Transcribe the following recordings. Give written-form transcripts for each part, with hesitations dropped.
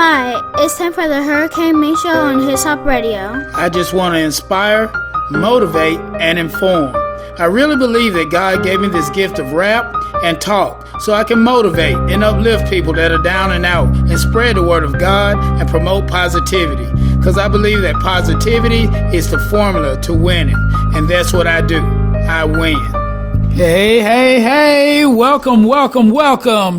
Hi, it's time for the Hurricane Me Show on His Hop Radio. I just want to inspire, motivate, and inform. I really believe that God gave me this gift of rap and talk so I can motivate and uplift people that are down and out and spread the word of God and promote positivity. Because I believe that positivity is the formula to winning. And that's what I do. I win. Hey, welcome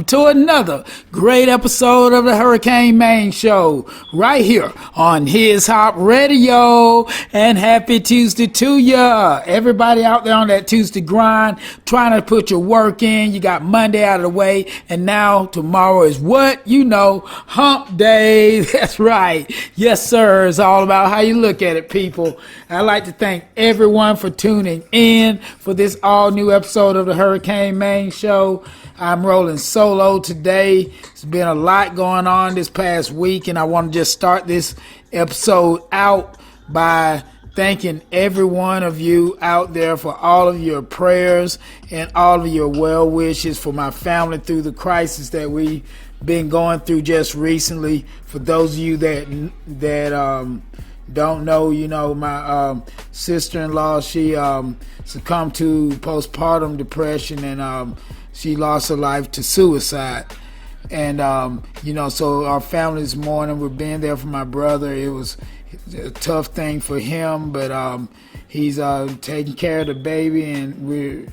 to another great episode of the Hurricane Main Show right here on His Hop Radio. And happy Tuesday to ya. Everybody out there on that Tuesday grind, trying to put your work in. You got Monday out of the way, and now tomorrow is what? You know, hump day. That's right. Yes, sir. It's all about how you look at it, people. I'd like to thank everyone for tuning in for this all new episode of the Hurricane Main Show. I'm rolling solo today. There's been a lot going on this past week, and I want to just start this episode out by thanking every one of you out there for all of your prayers and all of your well wishes for my family through the crisis that we've been going through just recently. For those of you that don't know, you know, my sister-in-law, she succumbed to postpartum depression, and she lost her life to suicide. And you know, so our family's mourning. We're being there for my brother. It was a tough thing for him, but he's taking care of the baby, and we're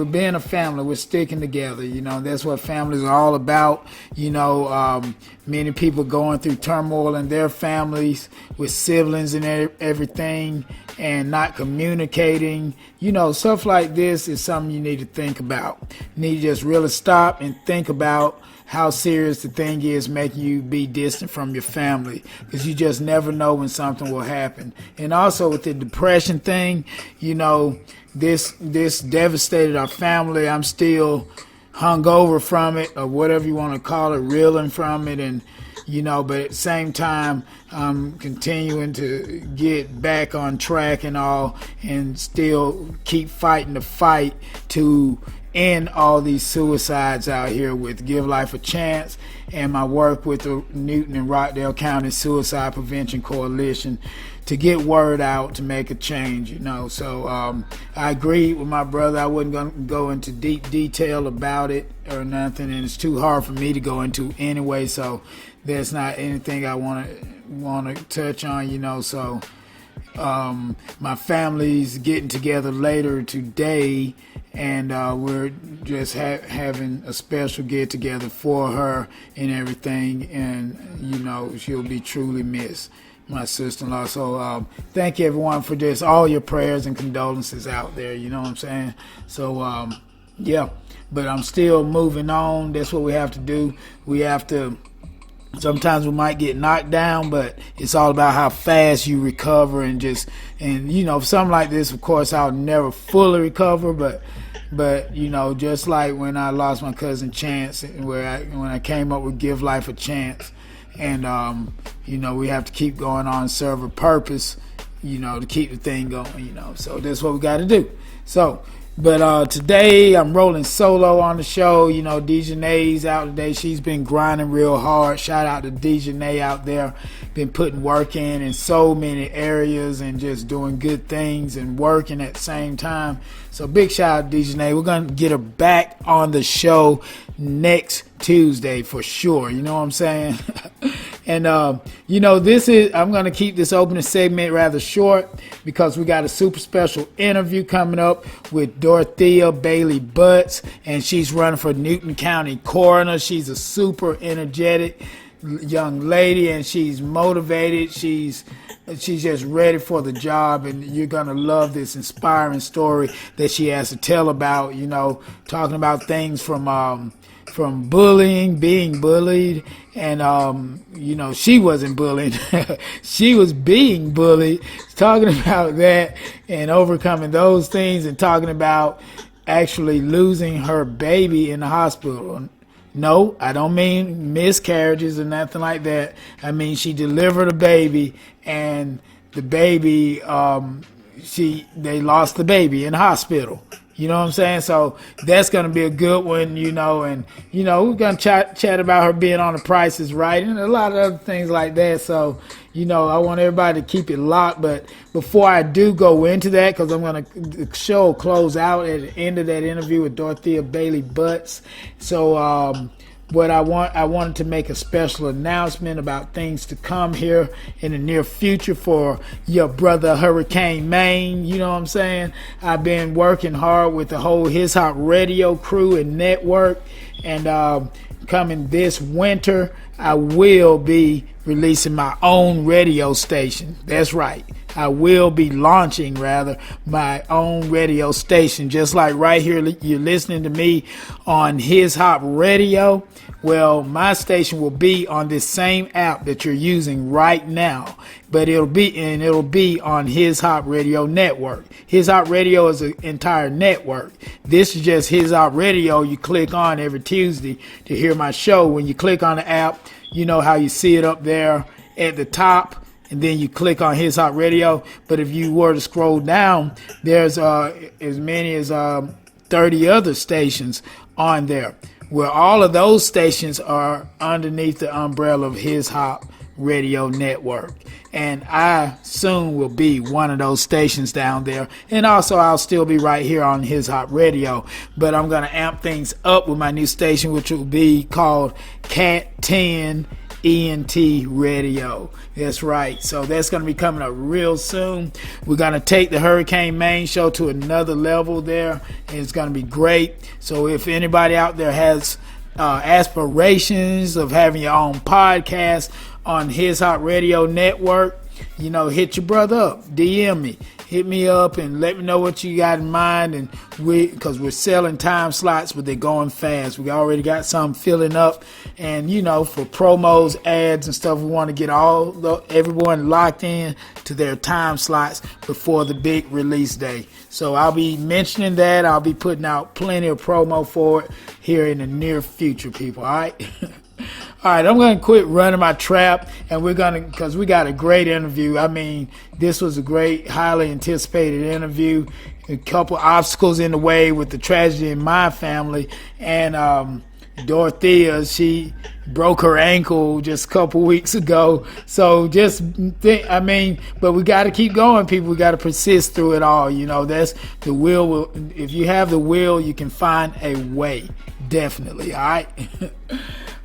being a family. We're sticking together. You know, that's what families are all about. You know, many people going through turmoil in their families with siblings and everything, and not communicating. You know, stuff like this is something you need to think about. You need to just really stop and think about how serious the thing is making you be distant from your family, because you just never know when something will happen. And also with the depression thing, you know, this devastated our family. I'm still hungover from it, or whatever you want to call it, reeling from it, and you know, but at the same time, I'm continuing to get back on track and all, and still keep fighting the fight to end all these suicides out here with Give Life a Chance and my work with the Newton and Rockdale County Suicide Prevention Coalition to get word out to make a change, you know. So I agreed with my brother. I wasn't going to go into deep detail about it or nothing, and it's too hard for me to go into anyway, so there's not anything I want to touch on, you know. So my family's getting together later today, and we're just having a special get together for her and everything, and you know, she'll be truly missed, my sister-in-law. So thank you everyone for just all your prayers and condolences out there, you know what I'm saying? So yeah, but I'm still moving on. That's what we have to do. We have to, sometimes we might get knocked down, but it's all about how fast you recover, and you know, something like this, of course, I'll never fully recover, but you know, just like when I lost my cousin Chance, when I came up with Give Life a Chance, and you know, we have to keep going on, serve a purpose, you know, to keep the thing going, you know. So that's what we got to do. So, but today I'm rolling solo on the show. You know, Dejanay's out today. She's been grinding real hard. Shout out to Dejanay out there. Been putting work in so many areas and just doing good things and working at the same time. So big shout out to Dejanay. We're going to get her back on the show next Tuesday for sure. You know what I'm saying? And, you know, I'm going to keep this opening segment rather short because we got a super special interview coming up with Dorothea Bailey Butts, and she's running for Newton County Coroner. She's a super energetic young lady, and she's motivated. She's just ready for the job, and you're going to love this inspiring story that she has to tell about, you know, talking about things from bullying, being bullied, and you know, she wasn't bullied. She was being bullied, talking about that and overcoming those things, and talking about actually losing her baby in the hospital. No, I don't mean miscarriages or nothing like that. I mean, she delivered a baby, and the baby, they lost the baby in the hospital. You know what I'm saying? So that's going to be a good one, and, we're going to chat about her being on The Price is Right and a lot of other things like that. So, I want everybody to keep it locked. But before I do go into that, because I'm going to, the show close out at the end of that interview with Dorothea Bailey Butts. So, but I wanted to make a special announcement about things to come here in the near future for your brother Hurricane Maine. You know what I'm saying? I've been working hard with the whole His Hop Radio crew and network, and coming this winter, I will be releasing my own radio station. That's right. I will be launching, my own radio station. Just like right here, you're listening to me on His Hop Radio. Well, my station will be on this same app that you're using right now, but it'll be on His Hop Radio network. His Hop Radio is an entire network. This is just His Hop Radio. You click on every Tuesday to hear my show. When you click on the app, you know how you see it up there at the top, and then you click on His Hop Radio. But if you were to scroll down, there's as many as 30 other stations on there, where all of those stations are underneath the umbrella of His Hop Radio Network. And I soon will be one of those stations down there. And also I'll still be right here on His Hop Radio. But I'm going to amp things up with my new station, which will be called Cat 10 ENT Radio. That's right. So that's going to be coming up real soon. We're going to take the Hurricane Maine show to another level there, and it's going to be great. So if anybody out there has aspirations of having your own podcast on His Hop Radio Network, hit your brother up, DM me, hit me up and let me know what you got in mind. And because we're selling time slots, but they're going fast. We already got some filling up, and for promos, ads, and stuff, we want to get everyone locked in to their time slots before the big release day. So I'll be mentioning that. I'll be putting out plenty of promo for it here in the near future, people. All right. All right, I'm going to quit running my trap, and because we got a great interview. I mean, this was a great, highly anticipated interview. A couple obstacles in the way with the tragedy in my family, and Dorothea, she broke her ankle just a couple weeks ago. So but we got to keep going, people. We got to persist through it all. That's the will. If you have the will, you can find a way. Definitely. All right.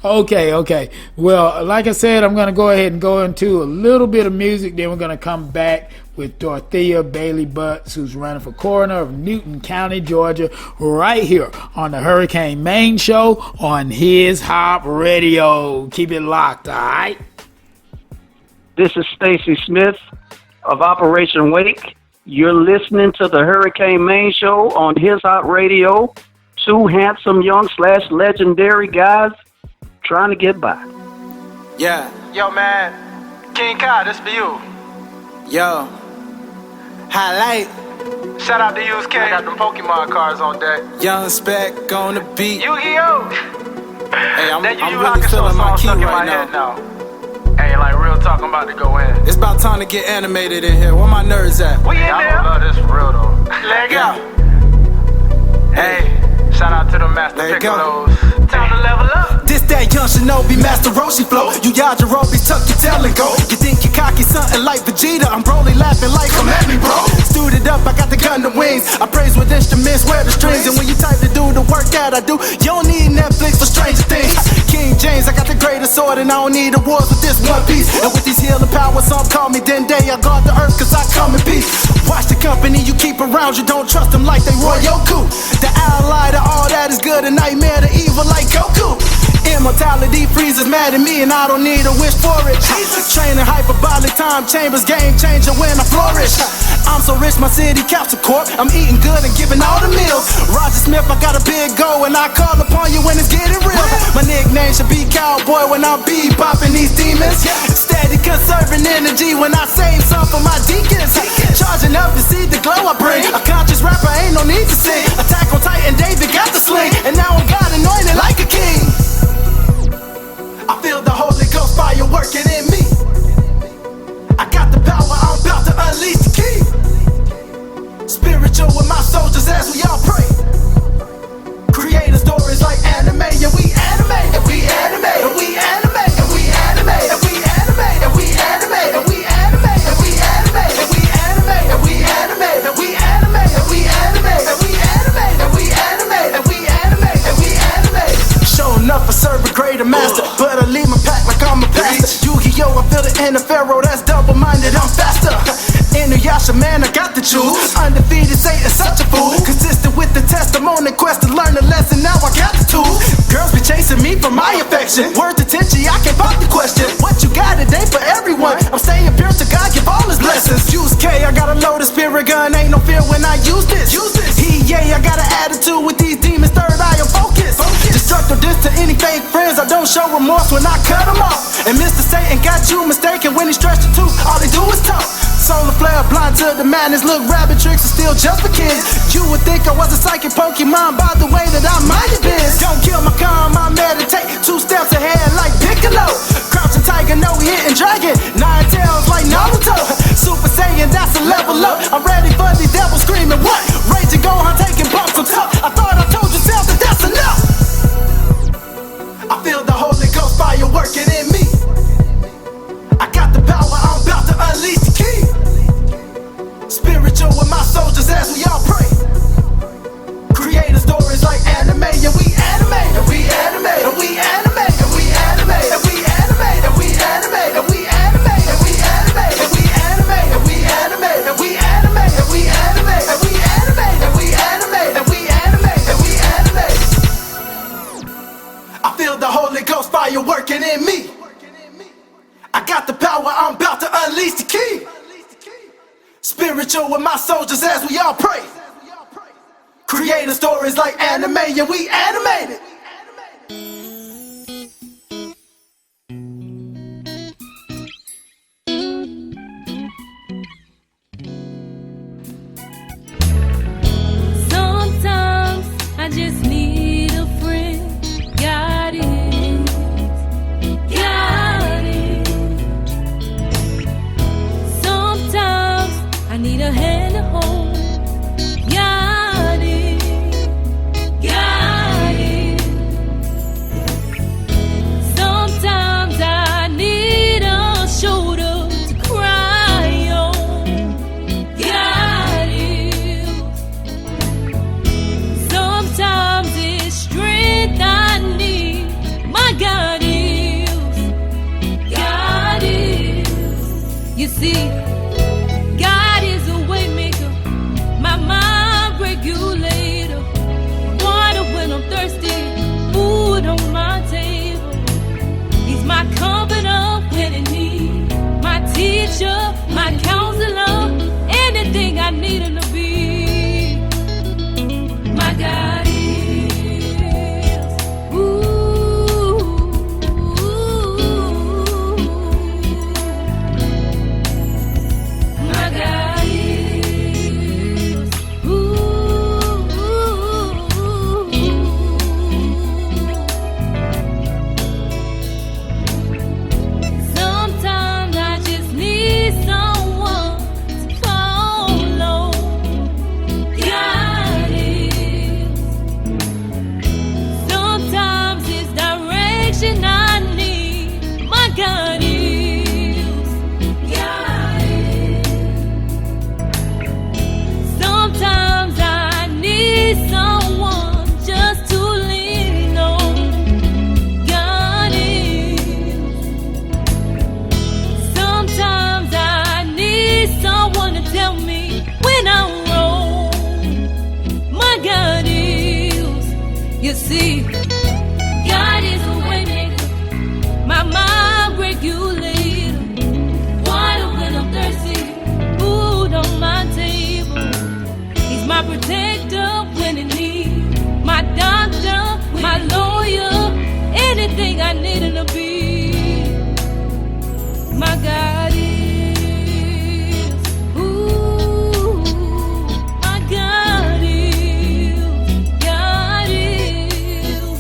Okay. Well, like I said, I'm going to go ahead and go into a little bit of music. Then we're going to come back with Dorothea Bailey Butts, who's running for coroner of Newton County, Georgia, right here on the Hurricane Maine show on His Hop Radio. Keep it locked, all right? This is Stacy Smith of Operation Wake. You're listening to the Hurricane Maine show on His Hop Radio. Two handsome young / legendary guys trying to get by. Yeah. Yo, man. King Kai, this for you. Yo. Highlight. Shout out to you, King. I got them Pokemon cards on deck. Young Spec on the beat. Yu-Gi-Oh! Hey, I'm really feeling my key right now. Hey, like real talk, I'm about to go in. It's about time to get animated in here. Where my nerds at? We in there. I love this for real, though. Leg out. Hey, shout out to the Master Piccolos. Time to level up. This that young Shinobi Master Roshi flow. You Yajirobe, tuck your tail and go. You think you're cocky, something like Vegeta. I'm Broly laughing like, come at me, bro. Stewed it up, I got the gun to wings. I praise with instruments, wear the strings. And when you type to do the work that I do, you don't need Netflix for Stranger Things. King James, I got the greatest sword, and I don't need awards with this one piece. And with these healing powers, some call me Dende. I guard the earth, cause I come in peace. Watch the company you keep around, you don't trust them like they Royoku. The ally to all that is good, a nightmare to evil like Goku. Immortality freezes mad at me, and I don't need a wish for it. Training hyperbolic time chambers, game changer when I flourish. I'm so rich, my city capsule corp. I'm eating good and giving all the meals. Roger Smith, I got a big goal, and I call upon you when it's getting real. My nickname should be Cowboy when I'm popping these demons. Steady conserving energy when I save some for my deacons. Charging up to see the glow I bring. A conscious rapper, ain't no need to sing. Attack on Titan, David got the sling, and now I'm God anointed like a king. I feel the Holy Ghost fire working in me. I got the power, I'm about to unleash the key. Spiritual with my soldiers as we all pray. pray to master, but I leave my pack like I'm a pastor. Yu-Gi-Oh, I feel the inner pharaoh, that's double-minded, I'm faster. Inuyasha, man, I got the juice. Undefeated, Satan, such a fool. Consistent with the testimony, quest to learn the lesson, now I got the tools. Girls be chasing me for my affection. Word to Tenchi, I can't pop the question. What you got today for everyone? I'm staying pure to God, give all his blessings. Use K, I got a loaded spirit gun, ain't no fear when I use this. I got an attitude with these demons, third eye, I'm focused. Destructive this to any fake friends, I don't show remorse when I cut them off. And Mr. Satan got you mistaken when he stretched the tooth, all they do is talk. Solar flare, blind to the madness, look, rabbit tricks are still just for kids. You would think I was a psychic Pokemon by the way that I might have been. Don't kill my calm, I meditate, 2 steps ahead like Piccolo. Crouching tiger, no hitting dragon, 9 tails like Naruto. Super Saiyan, that's a level up, I'm ready for these devils screaming, what? Raging go on taking bumps on top, I thought I told yourself that that's enough. I feel the Holy Ghost fire working in me. I got the power, I'm about to unleash the key. Spiritual with my soldiers as we all pray. Creating stories like anime, and we animate, and we animate, and we animate, and we animate, and we animate, and we animate, and we animate, and we animate, and we animate, and we animate, and we animate, and we animate, and we animate, and we animate, and we animate, and we animate. I feel the Holy Ghost fire working in me. I got the power, I'm about to unleash the key. Spiritual with my soldiers as we all pray. Creating stories like anime, and we animate it. Sometimes I just need a friend. Got it, got it. Sometimes I need a hand to hold. Got it, got it. Sometimes I need a shoulder to cry on. Got it. Sometimes it's strength I need. My God is, God is. You see, God is a way maker, my mind regulator. Water when I'm thirsty, food on my table. He's my comforter when in need, my teacher, my counselor, anything I need him to be. My God is. My God is. Sometimes I just need someone to call on. God is. Sometimes it's direction I need. My God is. God is. Sometimes I need someone just to lean on. God is. Sometimes I need someone to tell me when I'm wrong. My God is. You see, God is a way maker, my mind regulator. Water when I'm thirsty, food on my table. He's my protector when in need, my doctor, my lawyer, anything I need him to be. My God is. Ooh, my God is. God is.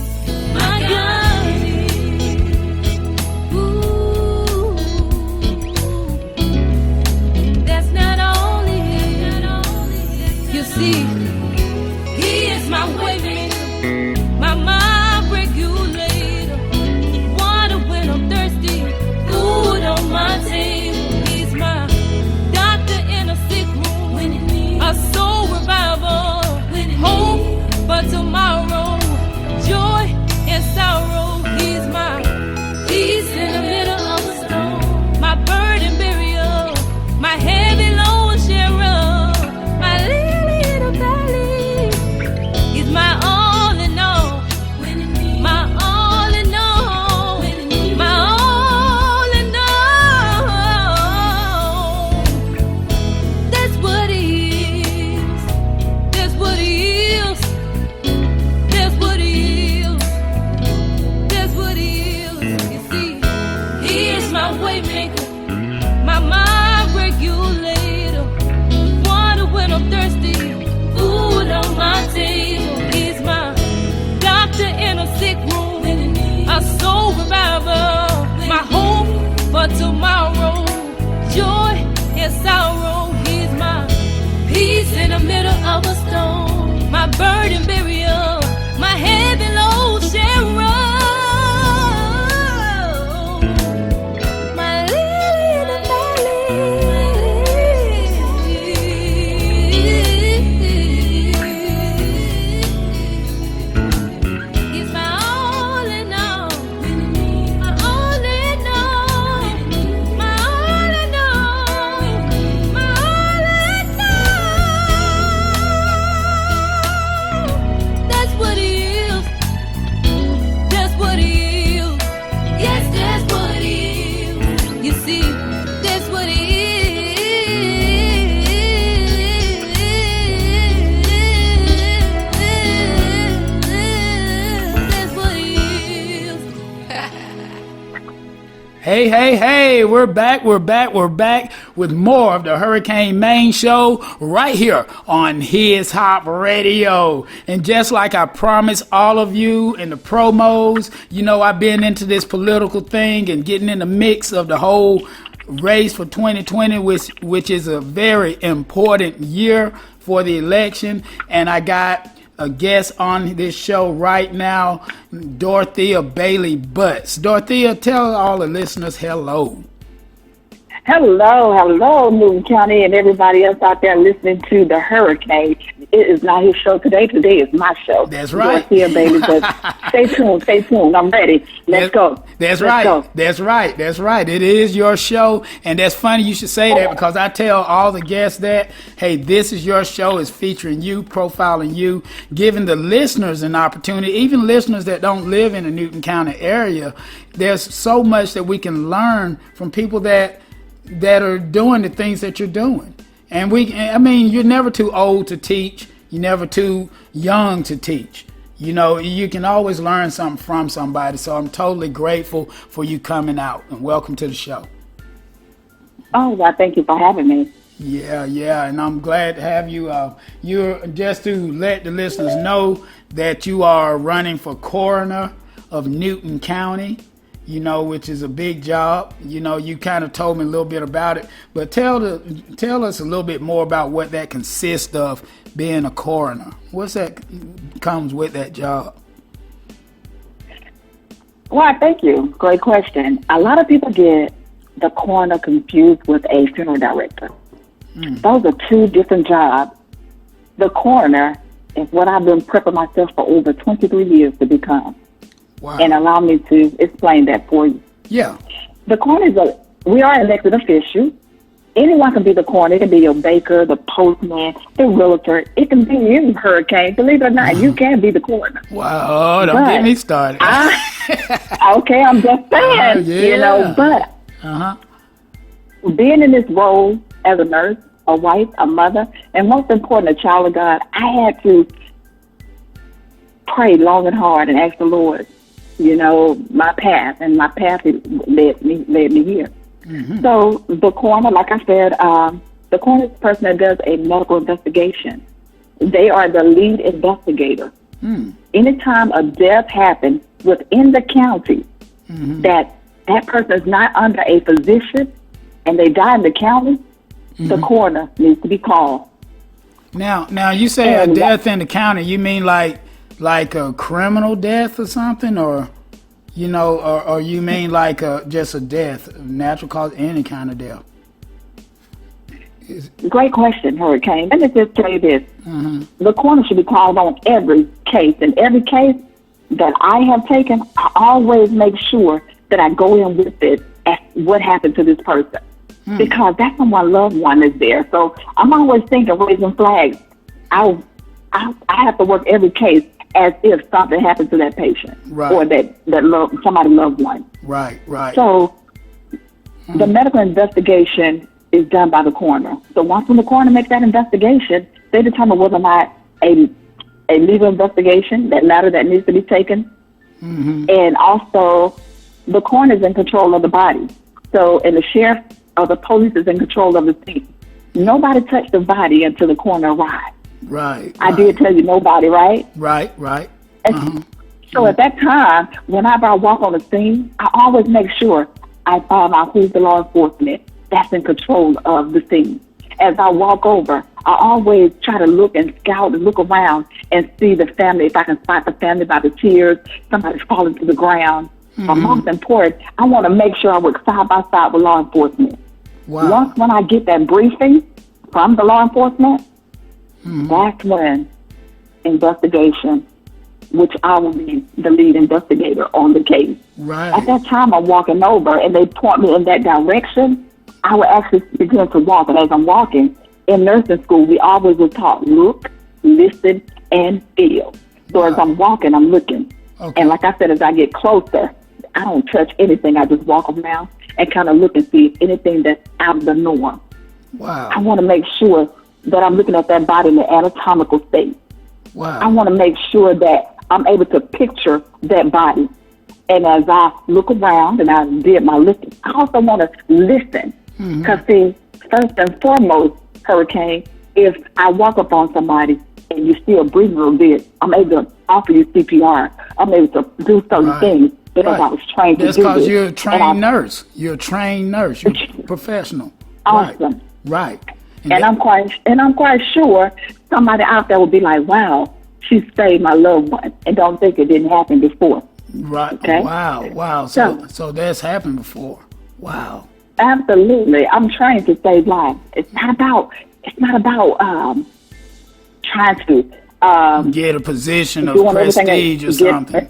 burden burial, my heavy load shall roll. My lily in the valley. He's my all in all, my all in all, my all in all, my all in all. That's what he is. That's what he is. Yes, that's what he is. You see, that's what he is. That's what he is. Hey, hey, hey, we're back with more of the Hurricane Main Show right here on His Hop Radio. And just like I promised all of you in the promos, you know, I've been into this political thing and getting in the mix of the whole race for 2020, which is a very important year for the election. And I got a guest on this show right now, Dorothea Bailey Butts. Dorothea, tell all the listeners hello. Hello, Newton County and everybody else out there listening to the Hurricane. It is not his show today. Today is my show. That's right. Dorothea Bailey Butts. Stay tuned. I'm ready. Let's go. That's right. That's right. It is your show. And that's funny you should say that, because I tell all the guests that, hey, this is your show. It's featuring you, profiling you, giving the listeners an opportunity, even listeners that don't live in the Newton County area. There's so much that we can learn from people that are doing the things that you're doing. And you're never too old to teach. You're never too young to teach. You know, you can always learn something from somebody. So I'm totally grateful for you coming out, and welcome to the show. Oh, well, thank you for having me. Yeah, and I'm glad to have you. You're just to let the listeners know that you are running for coroner of Newton County, you know, which is a big job. You know, you kind of told me a little bit about it, but tell us a little bit more about what that consists of, being a coroner. What's that comes with that job? Well, thank you. Great question. A lot of people get the coroner confused with a funeral director. Those are two different jobs. The coroner is what I've been prepping myself for over 23 years to become. Wow. And allow me to explain that for you. Yeah. The coroner we are elected officials. Anyone can be the coroner. It can be your baker, the postman, the realtor. It can be you, Hurricane. Believe it or not, you can be the coroner. Wow, don't get me started. Okay, I'm just saying, you know, but being in this role as a nurse, a wife, a mother, and most important, a child of God, I had to pray long and hard and ask the Lord, you know, my path, and my path led me here. So the coroner, like I said, the coroner is the person that does a medical investigation. They are the lead investigator. Anytime a death happens within the county that person is not under a physician and they die in the county, the coroner needs to be called. Now you say a death in the county, you mean like a criminal death or something, or you know, or you mean like just a death, natural cause, any kind of death? Great question, Hurricane. Let me just tell you this. The coroner should be called on every case. In every case that I have taken, I always make sure that I go in with it as what happened to this person. Because that's someone loved one is there. So I'm always thinking, raising flags. I have to work every case as if something happened to that patient, or that somebody loved one. Right. So the medical investigation is done by the coroner. So once when the coroner makes that investigation, they determine whether or not a legal investigation, that matter that needs to be taken, and also the coroner is in control of the body. So, and the sheriff or the police is in control of the scene. Nobody touched the body until the coroner arrived. Right. I did tell you nobody, right? Right. So at that time, whenever I walk on the scene, I always make sure I find out who's the law enforcement that's in control of the scene. as I walk over, I always try to look and scout and look around and see the family. If I can spot the family by the tears, somebody's falling to the ground. But most important, I want to make sure I work side by side with law enforcement. Wow. Once when I get that briefing from the law enforcement, that's when investigation, which I will be the lead investigator on the case. Right. At that time, I'm walking over and they point me in that direction. I will actually begin to walk. And as I'm walking, in nursing school, we always were taught look, listen, and feel. So as I'm walking, I'm looking. Okay. And like I said, as I get closer, I don't touch anything. I just walk around and kind of look and see if anything that's out of the norm. Wow. I want to make sure that I'm looking at that body in the anatomical state. Wow. I want to make sure that I'm able to picture that body. And as I look around and I did my listening, I also want to listen. Because, see, first and foremost, Hurricane, if I walk up on somebody and you're still breathing a little bit, I'm able to offer you CPR. I'm able to do certain things because I was trained to do. That's because you're a trained trained nurse. You're a trained nurse. You're professional. Awesome. Right. And I'm quite sure somebody out there will be like, wow, she saved my loved one, and don't think it didn't happen before. Right. Okay? Wow. So that's happened before. Wow. Absolutely. I'm trained to save lives. It's not about trying to get a position of doing prestige or something.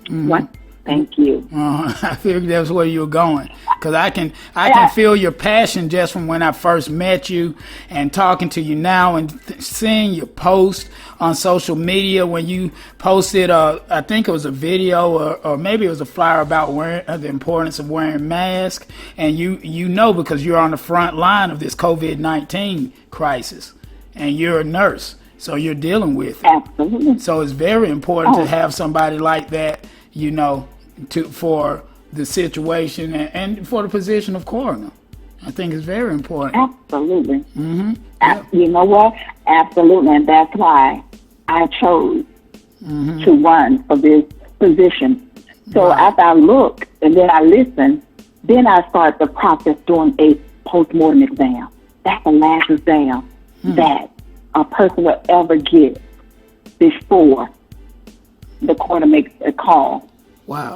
What? Thank you. I figured that's where you were going, because I can feel your passion just from when I first met you and talking to you now and seeing your post on social media when you posted I think it was a video or maybe it was a flyer about the importance of wearing masks, and you know, because you're on the front line of this COVID-19 crisis and you're a nurse, so you're dealing with it. Absolutely. So it's very important to have somebody like that, you know, for the situation and for the position of coroner. I think it's very important. Absolutely. You know what? Absolutely. And that's why I chose to run for this position. So after I look and then I listen, then I start the process doing a post-mortem exam. That's the last exam that a person will ever get before the coroner makes a call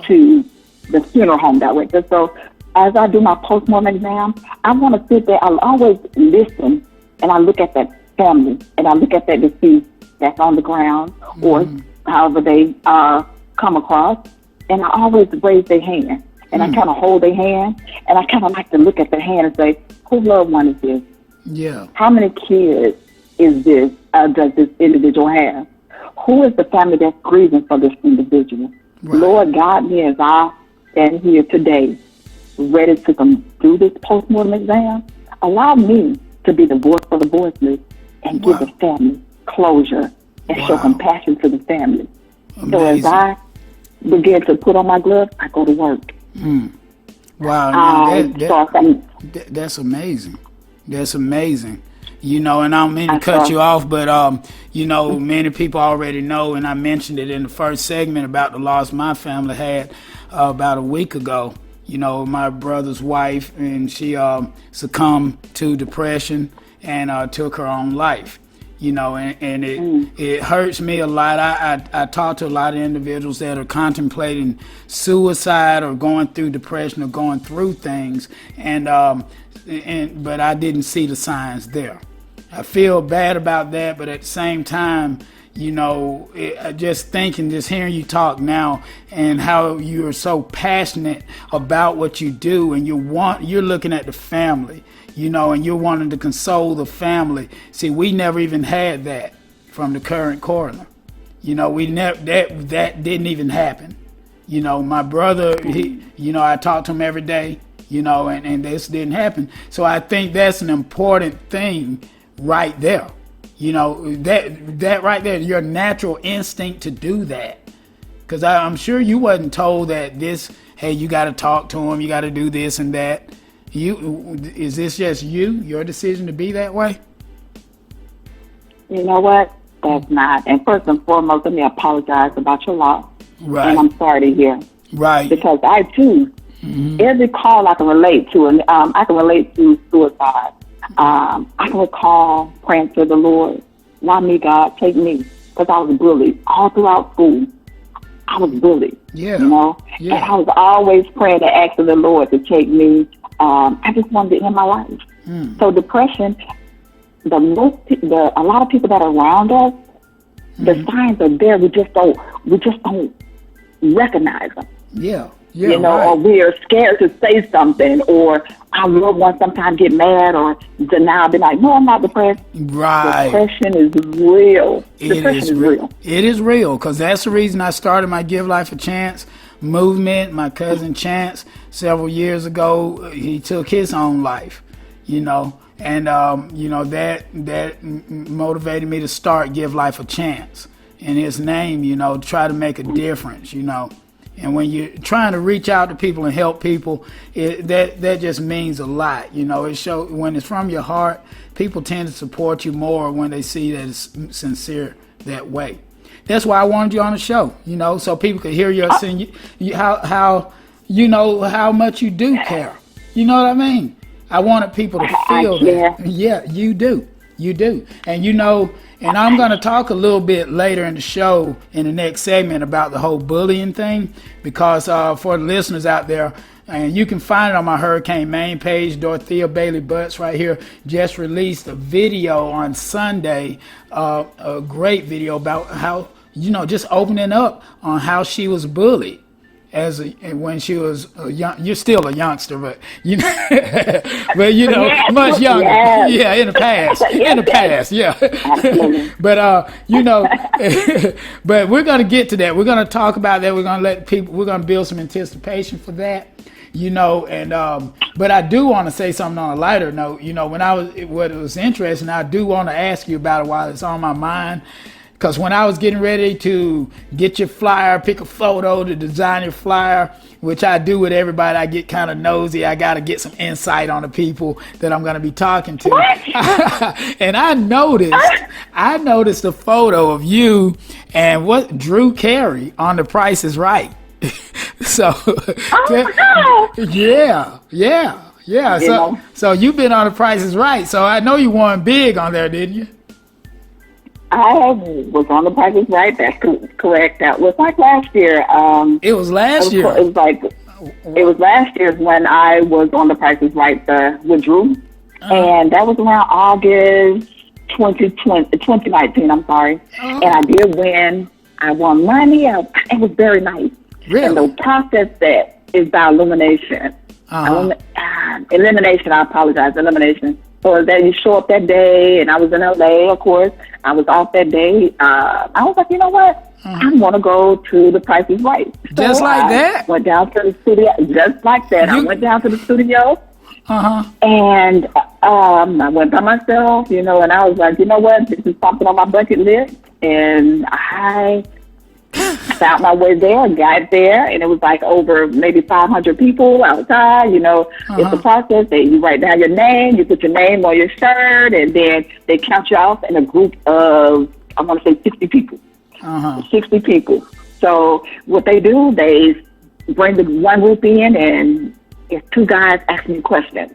to the funeral home director. So as I do my post-mortem exam, I want to sit there. I'll always listen, and I look at that family, and I look at that deceased that's on the ground, or however they come across, and I always raise their hand, and I kind of hold their hand, and I kind of like to look at their hand and say, whose loved one is this? Yeah. How many kids is this? Does this individual have? Who is the family that's grieving for this individual? Right. Lord, guide me as I stand here today, ready to do this postmortem exam. Allow me to be the voice for the voiceless and give the family closure and show compassion to the family. Amazing. So as I begin to put on my gloves, I go to work. Wow, that's amazing. That's amazing. You know, and I don't mean to cut you off, but, you know, many people already know, and I mentioned it in the first segment about the loss my family had about a week ago. You know, my brother's wife, and she succumbed to depression and took her own life. You know, and it hurts me a lot. I talk to a lot of individuals that are contemplating suicide or going through depression or going through things, but I didn't see the signs there. I feel bad about that, but at the same time, you know, just hearing you talk now and how you're so passionate about what you do, and you're looking at the family, you know, and you're wanting to console the family. See, we never even had that from the current coroner. You know, we never that didn't even happen. You know, my brother, I talk to him every day, you know, and this didn't happen. So I think that's an important thing right there. You know, that right there, your natural instinct to do that. Because I'm sure you wasn't told that hey, you got to talk to him, you got to do this and that. Is this just your decision to be that way? You know what? That's not. And first and foremost, let me apologize about your loss. Right. And I'm sorry to hear. Right. Because I, too, every call I can relate to, and I can relate to suicide. I can recall praying to the Lord, why me, God, take me, because I was bullied all throughout school. I was bullied, Yeah. you know, Yeah. and I was always praying and asking the Lord to take me. I just wanted it in my life. So depression, a lot of people that are around us, the signs are there. We just don't recognize them. Yeah. Yeah. You know, right. or we are scared to say something, or our loved ones sometimes get mad or deny, be like, no, I'm not depressed. Right. Depression is real. Depression is real. It is real, because that's the reason I started my Give Life a Chance movement. My cousin Chance, several years ago, he took his own life, you know, and, you know, that motivated me to start Give Life a Chance in his name, you know, try to make a difference, you know. And when you're trying to reach out to people and help people, that just means a lot. You know, when it's from your heart, people tend to support you more when they see that it's sincere that way. That's why I wanted you on the show, you know, so people could hear how you know how much you do care. You know what I mean? I wanted people to feel that. Yeah, you do. You do. And you know, and I'm going to talk a little bit later in the show in the next segment about the whole bullying thing, because for the listeners out there, and you can find it on my Hurricane Main page, Dorothea Bailey Butts right here, just released a video on Sunday, a great video about how, you know, just opening up on how she was bullied. When she was young. You're still a youngster, but you know, but you know, much younger. Yes. Yeah, in the past, yeah. But you know, but we're gonna get to that. We're gonna talk about that. We're gonna let people. We're gonna build some anticipation for that. You know, and but I do want to say something on a lighter note. You know, what was interesting, I do want to ask you about it while it's on my mind. Because when I was getting ready to get your flyer, pick a photo to design your flyer, which I do with everybody, I get kind of nosy. I got to get some insight on the people that I'm going to be talking to. And I noticed a photo of you and Drew Carey on The Price is Right. So, yeah. So you've been on The Price is Right. So I know you won big on there, didn't you? I was on The Price is Right. That's correct. That was like last year. It was last year. It was last year when I was on The Price is Right with Drew, and that was around August 2019. I'm sorry, and I did win. I won money. It was very nice. Really? And the process that is by elimination. Elimination. I apologize. Elimination. So that you show up that day, and I was in LA, of course. I was off that day. I was like, you know what? I want to go to The Price is Right. So just like that? Went down to the studio. Just like that. I went down to the studio. And I went by myself, you know, and I was like, you know what? This is something on my bucket list. And I found my way there, got there, and it was like over maybe 500 people outside. You know, it's a process. You write down your name, you put your name on your shirt, and then they count you off in a group of, I want to say 60 people. 60 people. So what they do, they bring the one group in, and it's two guys asking you questions.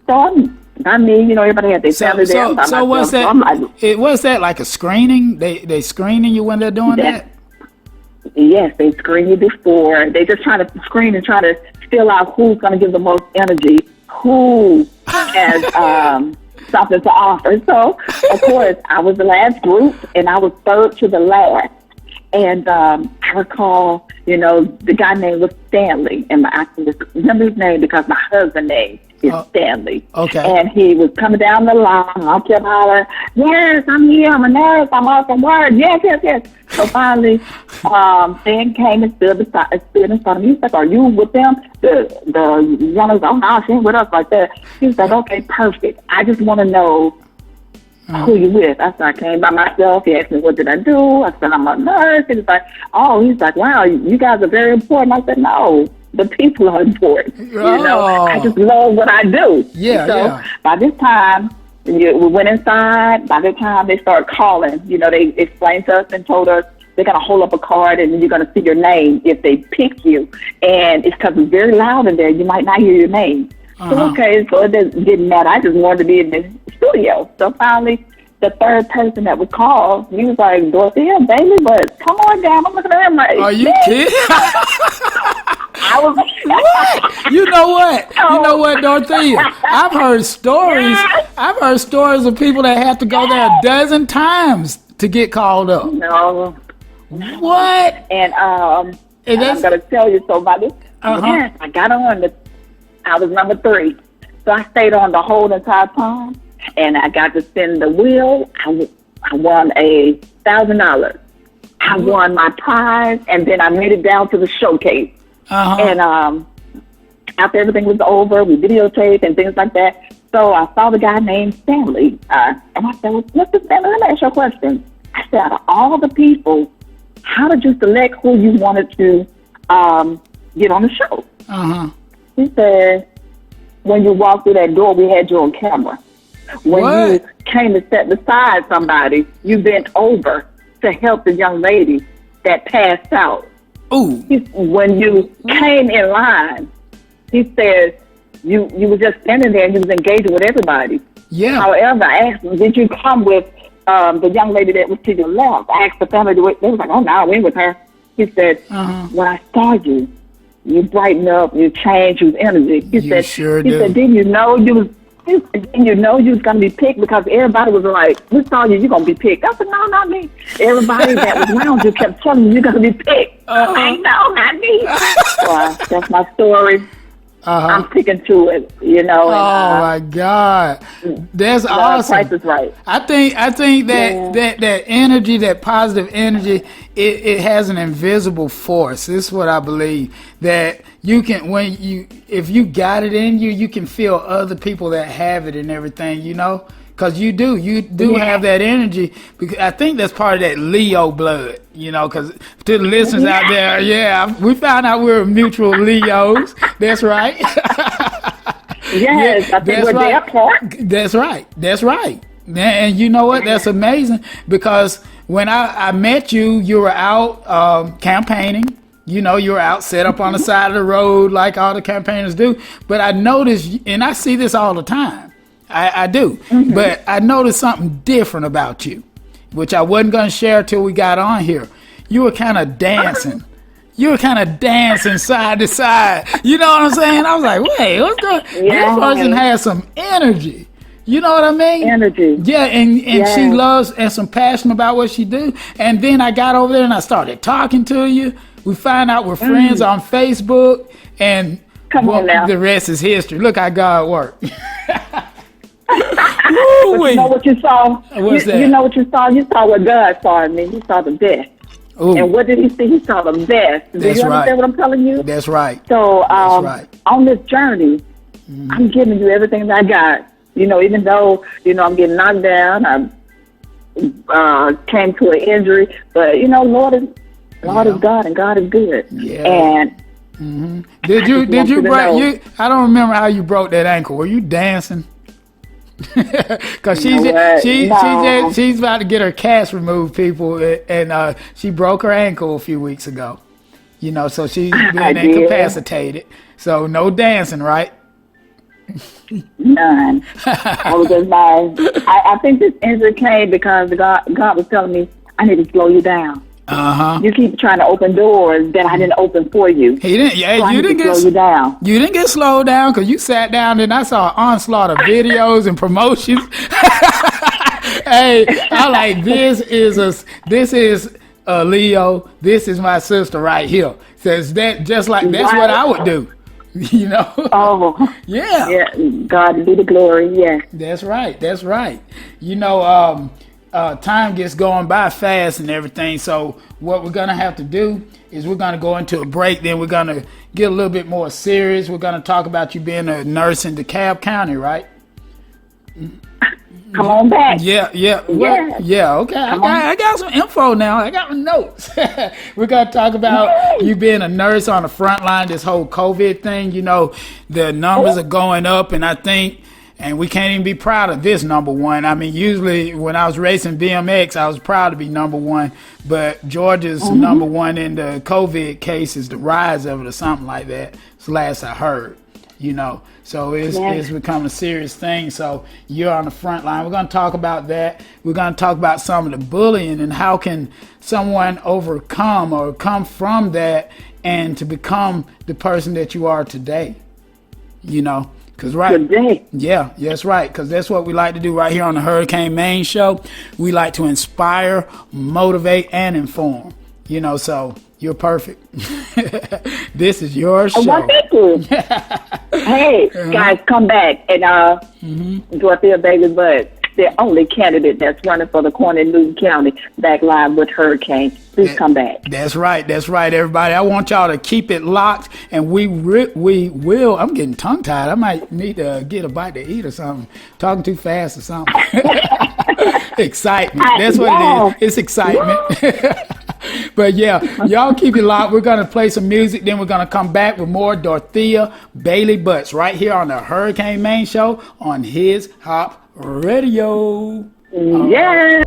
So I mean, you know, everybody had their family there. So what's that? Was that like a screening? They screening you when they're doing that? Yes, they screen you before. They just try to screen and try to fill out who's going to give the most energy, who has something to offer. So, of course, I was the last group, and I was third to the last. And I recall, you know, the guy name was Stanley, and I can just remember his name because my husband's name is Stanley. Okay. And he was coming down the line. I kept hollering, yes, I'm here. I'm a nurse. I'm off from work. Yes. So finally, Stan came and stood in front of me. He's like, are you with them? The young was like, oh, no, she ain't with us like that. He was like, okay, perfect. I just want to know who you with? I said, I came by myself. He asked me, what did I do? I said, I'm a nurse. He's like, wow, you guys are very important. I said, no, the people are important. You know, I just love what I do. By this time, we went inside. By the time they started calling, you know, they explained to us and told us they're going to hold up a card and you're going to see your name if they pick you. And it's because it's very loud in there. You might not hear your name. So, okay, so it didn't matter. I just wanted to be in the studio. So finally, the third person that was called, he was like, Dorothea, baby, but come on down. I'm looking at him like, Are you kidding? I was What? You know what? You know what, Dorothea? I've heard stories. I've heard stories of people that have to go there a dozen times to get called up. No. What? And I'm going to tell you, so by this, yes, I got on. I was number 3. So I stayed on the whole entire time, and I got to spin the wheel. I won $1,000. I won my prize, and then I made it down to the showcase. And after everything was over, we videotaped and things like that. So I saw the guy named Stanley, and I said, well, Mr. Stanley, let me ask you a question. I said, out of all the people, how did you select who you wanted to get on the show? He said, when you walked through that door, we had you on camera. When you came to set beside somebody, you bent over to help the young lady that passed out. Ooh. When you came in line, he said you were just standing there and you was engaging with everybody. Yeah. However, I asked him, did you come with the young lady that was to your left? I asked the family, they was like, oh, no, I went with her. He said, when I saw you, you brightened up, you changed, you was energy. He said, didn't you know you was going to be picked? Because everybody was like, we saw you, you're going to be picked. I said, no, not me. Everybody that was around you kept telling me you're going to be picked. I know, not me. So that's my story. I'm sticking to it, you know. Oh my God, that's awesome. Price is right. I think that energy, that positive energy, it has an invisible force. This is what I believe, that you can, if you got it in you, you can feel other people that have it and everything, you know. Because you do have that energy. Because I think that's part of that Leo blood, you know. Because to the listeners out there, we found out we're mutual Leos. That's right. Yes, I think we're there apart. That's right. And you know what? That's amazing. Because when I met you, you were out campaigning. You know, you were out set up on the side of the road like all the campaigners do. But I noticed, and I see this all the time. I do, but I noticed something different about you, which I wasn't going to share till we got on here. You were kind of dancing. You were kind of dancing side to side. You know what I'm saying? I was like, wait, what's going on? This person has some energy. You know what I mean? Energy. Yeah, and she loves and some passion about what she do. And then I got over there and I started talking to you. We find out we're friends on Facebook, and the rest is history. Look how God worked. But you know what you saw? What's that? You know what you saw? You saw what God saw in me. He saw the best. Ooh. And what did he see? He saw the best. Do you understand what I'm telling you? That's right. So on this journey, I'm giving you everything that I got. You know, even though, you know, I'm getting knocked down, I came to an injury, but, you know, Lord is God and God is good. Yeah. And did you break? I don't remember how you broke that ankle. Were you dancing? Because she's about to get her cast removed, people, and she broke her ankle a few weeks ago. You know, so she's been incapacitated. So no dancing, right? None. I was just I think this injury came because God was telling me I need to slow you down. You keep trying to open doors that I didn't open for you. He didn't. Yeah, so you didn't get slow you down. You didn't get slowed down because you sat down and I saw an onslaught of videos and promotions. Hey, I like this is a Leo. This is my sister right here. Says that just like that's what I would do. You know. Oh. Yeah. Yeah. God be the glory. Yeah. That's right. You know. Time gets going by fast and everything. So what we're going to have to do is we're going to go into a break. Then we're going to get a little bit more serious. We're going to talk about you being a nurse in DeKalb County, right? Come on back. Yeah. Okay. I got some info now. I got my notes. We're going to talk about you being a nurse on the front line, this whole COVID thing. You know, the numbers are going up, and I think, and we can't even be proud of this number one. I mean, usually when I was racing BMX, I was proud to be number one. But Georgia's number one in the COVID cases, the rise of it or something like that. It's the last I heard. So it's become a serious thing. So you're on the front line. We're going to talk about that. We're going to talk about some of the bullying and how can someone overcome or come from that and to become the person that you are today. Because yeah, that's right. Because that's what we like to do right here on the Hurricane Main Show. We like to inspire, motivate, and inform. So you're perfect. This is your show. Well, thank you. Hey, guys, come back. And Dorothea Bailey Budd, the only candidate that's running for the corner in Newton County, back live with Hurricane. Please come back. That's right, everybody. I want y'all to keep it locked, and we will. I'm getting tongue-tied. I might need to get a bite to eat or something. Talking too fast or something. Excitement. That's what it is. It's excitement. But yeah, y'all keep it locked. We're going to play some music. Then we're going to come back with more Dorothea Bailey Butts right here on the Hurricane Main Show on His Hop Radio. Yeah.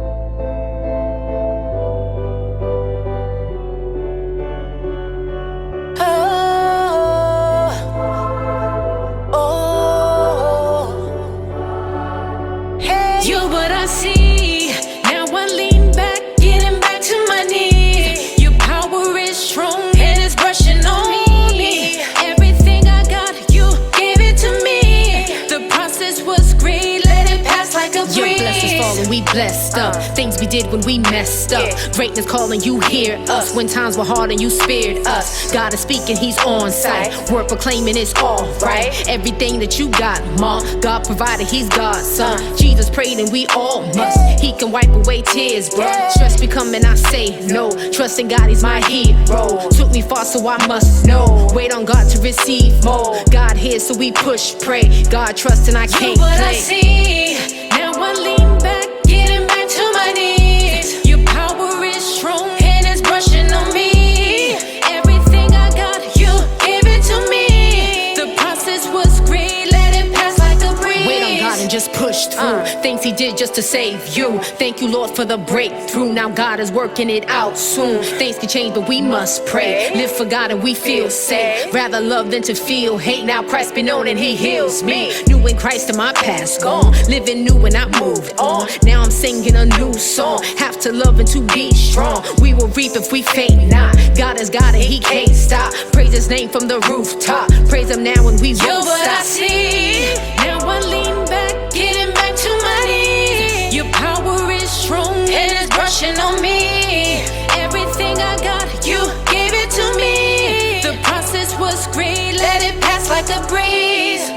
You're what I see. Now I lean back, getting back to my knees. Your power is strong and it's brushing on me. Everything I got, you gave it to me. The process was great, let it pass like a breeze. Your blessings falling, we blessed up. Things we did when we messed up. Greatness calling, you hear us. When times were hard and you spared us. God is speaking, he's on site. Word proclaiming it's all right. Everything that you got, Ma, God provided, he's God's son. Jesus prayed and we all must. He can wipe away tears, bro. Stress becoming, I say no. Trust in God, he's my hero. Took me far, so I must know. Wait on God to receive more. God here, so we push, pray. God trust and I can't play. I see. Now I lean back, getting back to my knees. Your power is strong and it's brushing on me. Everything I got, you gave it to me. The process was great, let it pass like a breeze. Wait on God and just push through. Things he did just to save you. Thank you, Lord, for the breakthrough. Now God is working it out soon. Things can change, but we must pray. Live for God and we feel safe. Rather love than to feel hate. Now Christ be known and he heals me. New in Christ and my past gone. Living new and I moved on. Now I'm singing a new song. Have to love and to be strong. We will reap if we faint not. God is God and he can't stop. Praise his name from the rooftop. Praise him now and we won't stop. I see. Now I lean back, getting back to my knees. Your power is strong and it's brushing on me. Everything I got, you gave it to me. The process was great, let it pass like a breeze.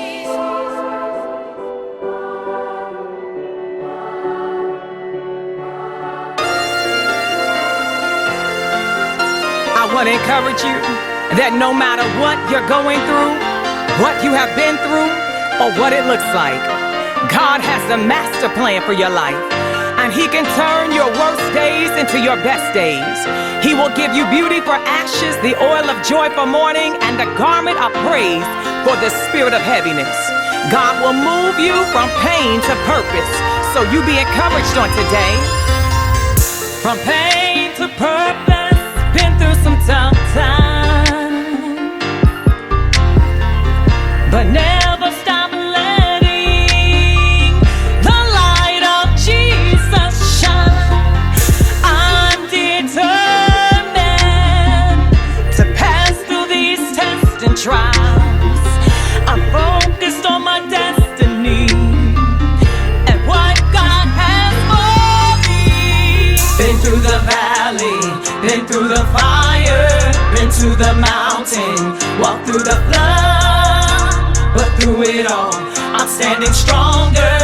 I want to encourage you that no matter what you're going through, what you have been through, or what it looks like, God has a master plan for your life. And he can turn your worst days into your best days. He will give you beauty for ashes, the oil of joy for mourning, and the garment of praise for the spirit of heaviness. God will move you from pain to purpose. So you be encouraged on today. From pain to purpose, been through some tough times, but never stop letting the light of Jesus shine. I'm determined to pass through these tests and trials. I'm focused on my destiny and what God has for me. Been through the valley, been through the fire, been to the mountain, walked through the flood, but through it all, I'm standing stronger.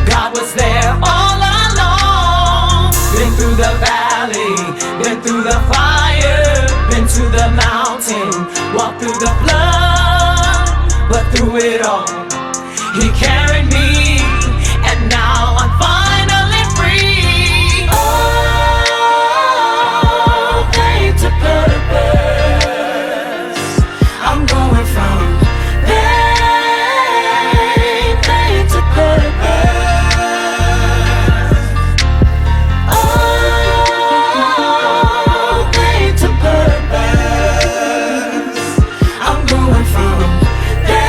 God was there all along. Been through the valley, been through the fire, been to the mountain, walked through the flood, but through it all, he carried me, and now I'm finally free. Oh, pain to purpose. I'm going from pain to purpose. Oh, pain to purpose. I'm going from pain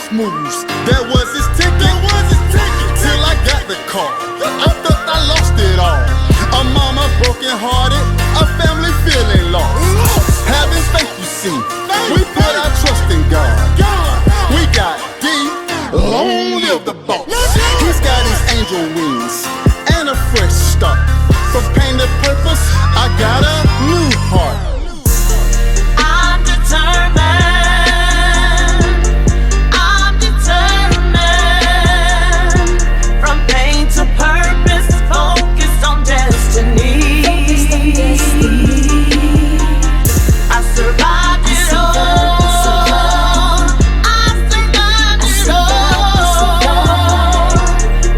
fast moves. There was his ticket, till I got the car. I thought I lost it all. A mama broken hearted, a family feeling lost. Having faith, you see, we put our trust in God. We got deep, long live the boss. He's got his angel wings and a fresh start. From pain to purpose, I got a new heart. I'm determined. From pain to purpose, focused on destiny. I survived it all. I survived it all.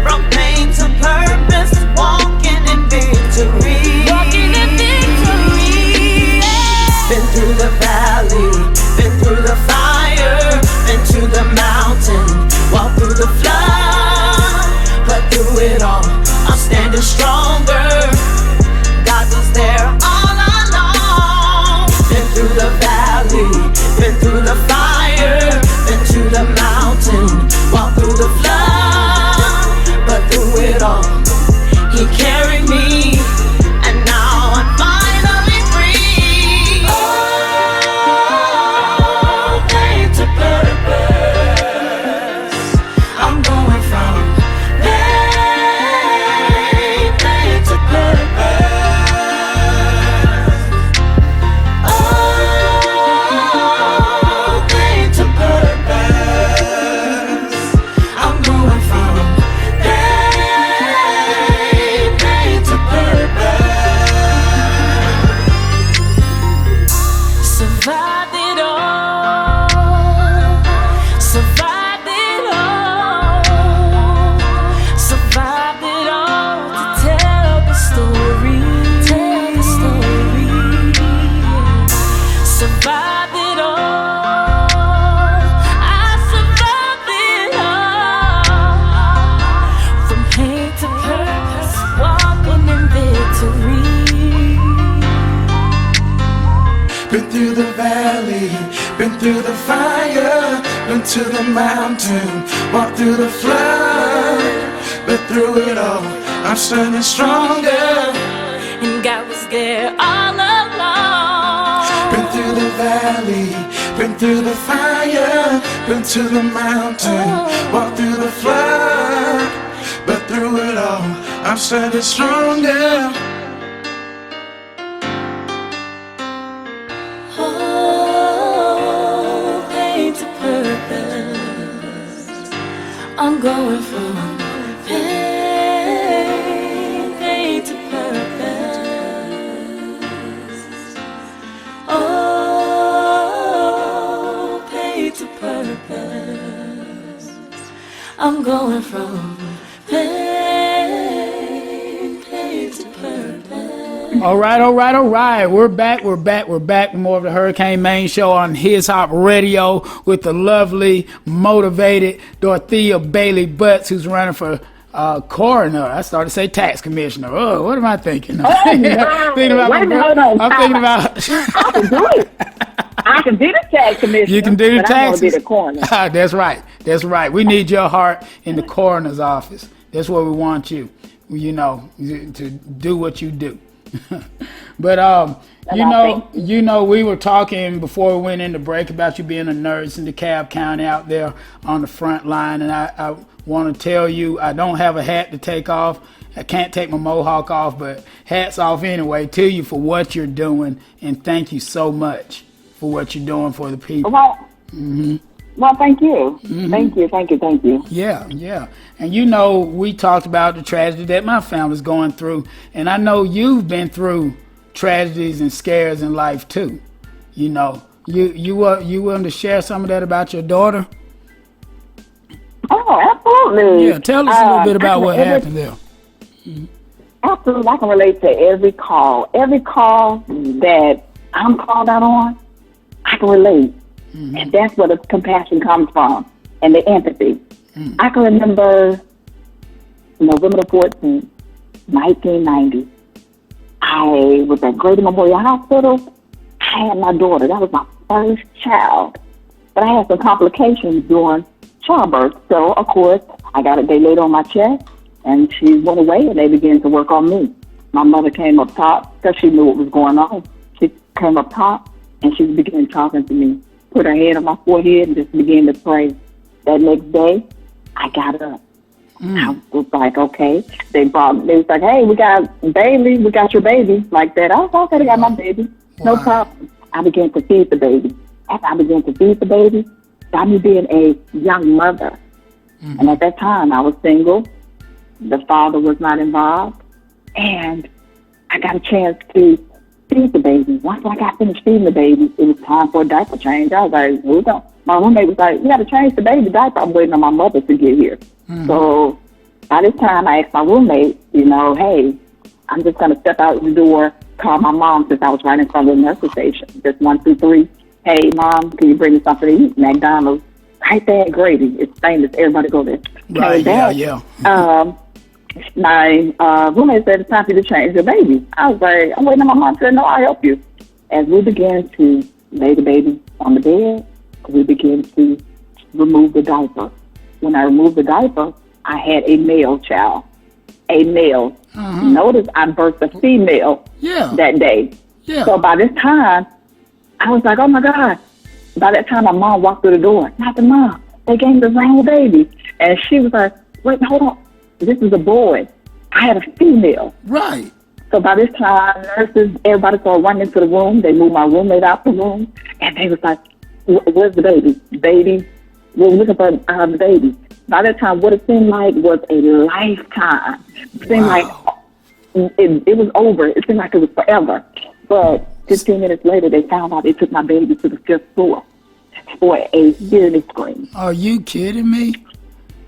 From pain to purpose, walking in victory. Been through the valley, been through the fire, been to the mountain, walked through the flood, but through it all, I'm standing stronger. God was there all along. Been through the valley, been through the fire, been to the mountain, walked through the flood, but through it all, He carried me, and now I'm finally free. Oh, pain to purpose. I'm going from pain to purpose. Oh, pain to purpose. I'm going from pain to purpose. Survived it all. Survived it all. Survived it all to tell the story. Tell the story. Survived it all. I survived it all. From pain to purpose, walking in victory. Been through the valley, been through the fire, been to the mountain, walked through the flood, but through it all, I'm standing stronger. And God was there all along. Been through the valley, been through the fire, been to the mountain, walked through the flood, but through it all, I'm standing stronger. Oh, pain to purpose. I'm going from pain to purpose. Oh, pain to purpose. I'm going from pain to purpose. All right. We're back. More of the Hurricane Main Show on His Hop Radio with the lovely, motivated Dorothea Bailey Butts, who's running for coroner. I started to say tax commissioner. Oh, what am I thinking? Thinking about I'm thinking about. I can do it. I can be the tax commissioner. You can do the taxes. I'm gonna be the coroner. That's right. We need your heart in the coroner's office. That's where we want you. You know, to do what you do. But we were talking before we went into break about you being a nurse in DeKalb County out there on the front line, and I want to tell you I don't have a hat to take off. I can't take my mohawk off, but hats off anyway to you for what you're doing, and thank you so much for what you're doing for the people. Well, well, thank you. Thank you. Yeah. And we talked about the tragedy that my family's going through, and I know you've been through tragedies and scares in life too. You willing to share some of that about your daughter? Oh, absolutely. Yeah, tell us a little bit about what happened there. Absolutely, I can relate to every call that I'm called out on. I can relate. And that's where the compassion comes from and the empathy. I can remember November the 14th, 1990. I was at Grady Memorial Hospital. I had my daughter. That was my first child. But I had some complications during childbirth. So, of course, I got it. They laid on my chest, and she went away, and they began to work on me. My mother came up top because she knew what was going on. She came up top, and she began talking to me, put her hand on my forehead, and just began to pray. That next day, I got up. I was like, okay. They was like, hey, we got your baby, like that. I was like, okay, they got my baby. No problem. I began to feed the baby. After I began to feed the baby, got me being a young mother. And at that time, I was single. The father was not involved. And I got a chance to feed the baby. Once I got finished feeding the baby, it was time for a diaper change. I was like, well, don't. My roommate was like, we got to change the baby diaper. I'm waiting on my mother to get here. So by this time, I asked my roommate, hey, I'm just going to step out the door, call my mom since I was right in front of the nursery station. Just 1, 2, 3. Hey, Mom, can you bring me something to eat? McDonald's. Right there at Grady. It's famous. Everybody go there. Right, yeah. My roommate said it's time for you to change your baby. I was like, I'm waiting on my mom. Said, no, I'll help you. As we began to lay the baby on the bed, we began to remove the diaper. When I removed the diaper, I had a male child. A male. Notice I birthed a female that day. Yeah. So by this time, I was like, oh my God. By that time, my mom walked through the door. Not the mom. They gave me the wrong baby. And she was like, wait, hold on. This is a boy. I had a female. Right. So by this time, nurses, everybody started running into the room. They moved my roommate out the room. And they was like, where's the baby? Baby. We're looking for the baby. By that time, what it seemed like was a lifetime. It seemed like it was over. It seemed like it was forever. But 15 minutes later, they found out they took my baby to the 5th floor for a hearing screen. Are you kidding me?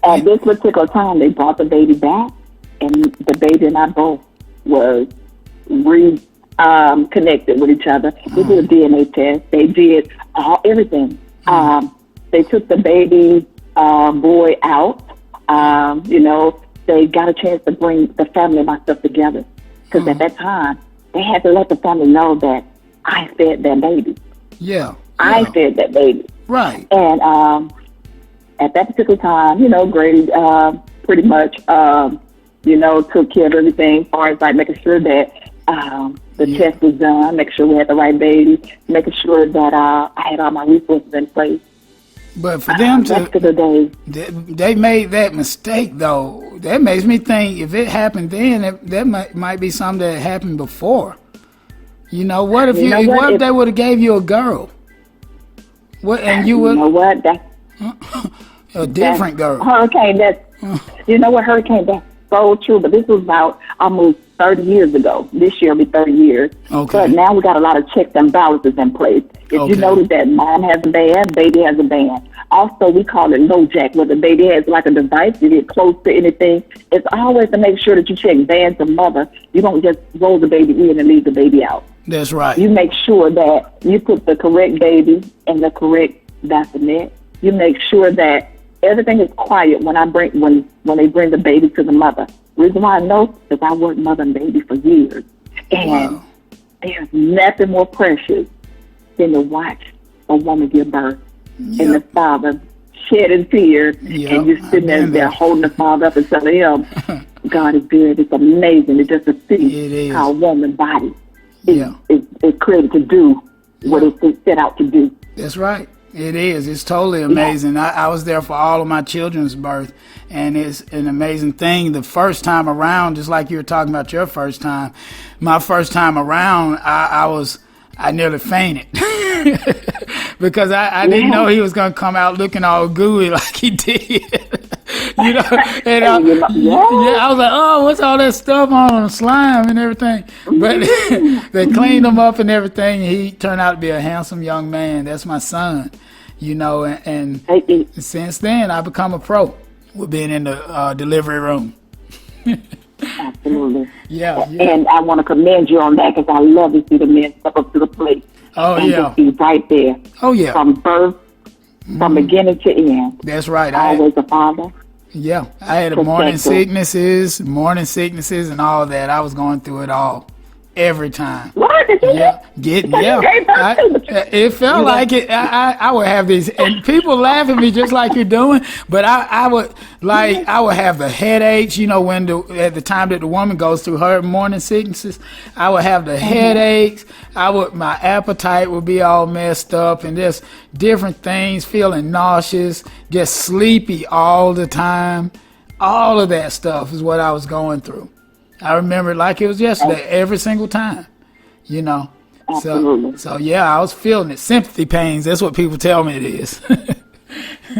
At this particular time, they brought the baby back, and the baby and I both was connected with each other. They did a DNA test. They did everything. They took the baby boy out. They got a chance to bring the family and myself together. Because at that time, they had to let the family know that I fed that baby. Yeah. I fed that baby. Right. And at that particular time, Grady pretty much, took care of everything as far as like making sure that the test was done, making sure we had the right baby, making sure that I had all my resources in place. But for them they made that mistake, though. That makes me think if it happened then, that might be something that happened before. What if what if they would have gave you a girl? What and you would? You know what? A different girl. Hurricane. Hurricane. That's so true. But this was about almost 30 years ago. This year will be 30 years. Okay. But now we got a lot of checks and balances in place. If you notice that mom has a band, baby has a band. Also, we call it no jack, where the baby has like a device to get close to anything. It's always to make sure that you check bands of mother. You don't just roll the baby in and leave the baby out. That's right. You make sure that you put the correct baby in the correct bassinet. You make sure that everything is quiet when they bring the baby to the mother. Reason why I know is I worked mother and baby for years. And there's nothing more precious than to watch a woman give birth and the father shedding tears and you sitting there holding the father up and telling him, God is good. It's amazing. It's just to see how a woman's body is created to do what it's set out to do. That's right. It is. It's totally amazing. I was there for all of my children's birth, and it's an amazing thing. The first time around, just like you were talking about your first time, my first time around, I nearly fainted because I didn't know he was going to come out looking all gooey like he did. And I was like, oh, what's all that stuff on slime and everything? But they cleaned him up and everything. And he turned out to be a handsome young man. That's my son, and since then I've become a pro with being in the delivery room. Absolutely. Yeah. And I want to commend you on that because I love to see the men step up to the plate. Oh, and yeah. Just be right there. Oh, yeah. From birth, from beginning to end. That's right. Always a father. Yeah. I had morning sicknesses and all that. I was going through it all. every time. What did you It felt like it. I would have these, and people laugh at me just like you're doing. But I would have the headaches. You know, when at the time that the woman goes through her morning sicknesses, I would have the headaches. My appetite would be all messed up, and just different things, feeling nauseous, just sleepy all the time. All of that stuff is what I was going through. I remember it like it was yesterday, every single time, you know. So yeah, I was feeling it. Sympathy pains, that's what people tell me it is.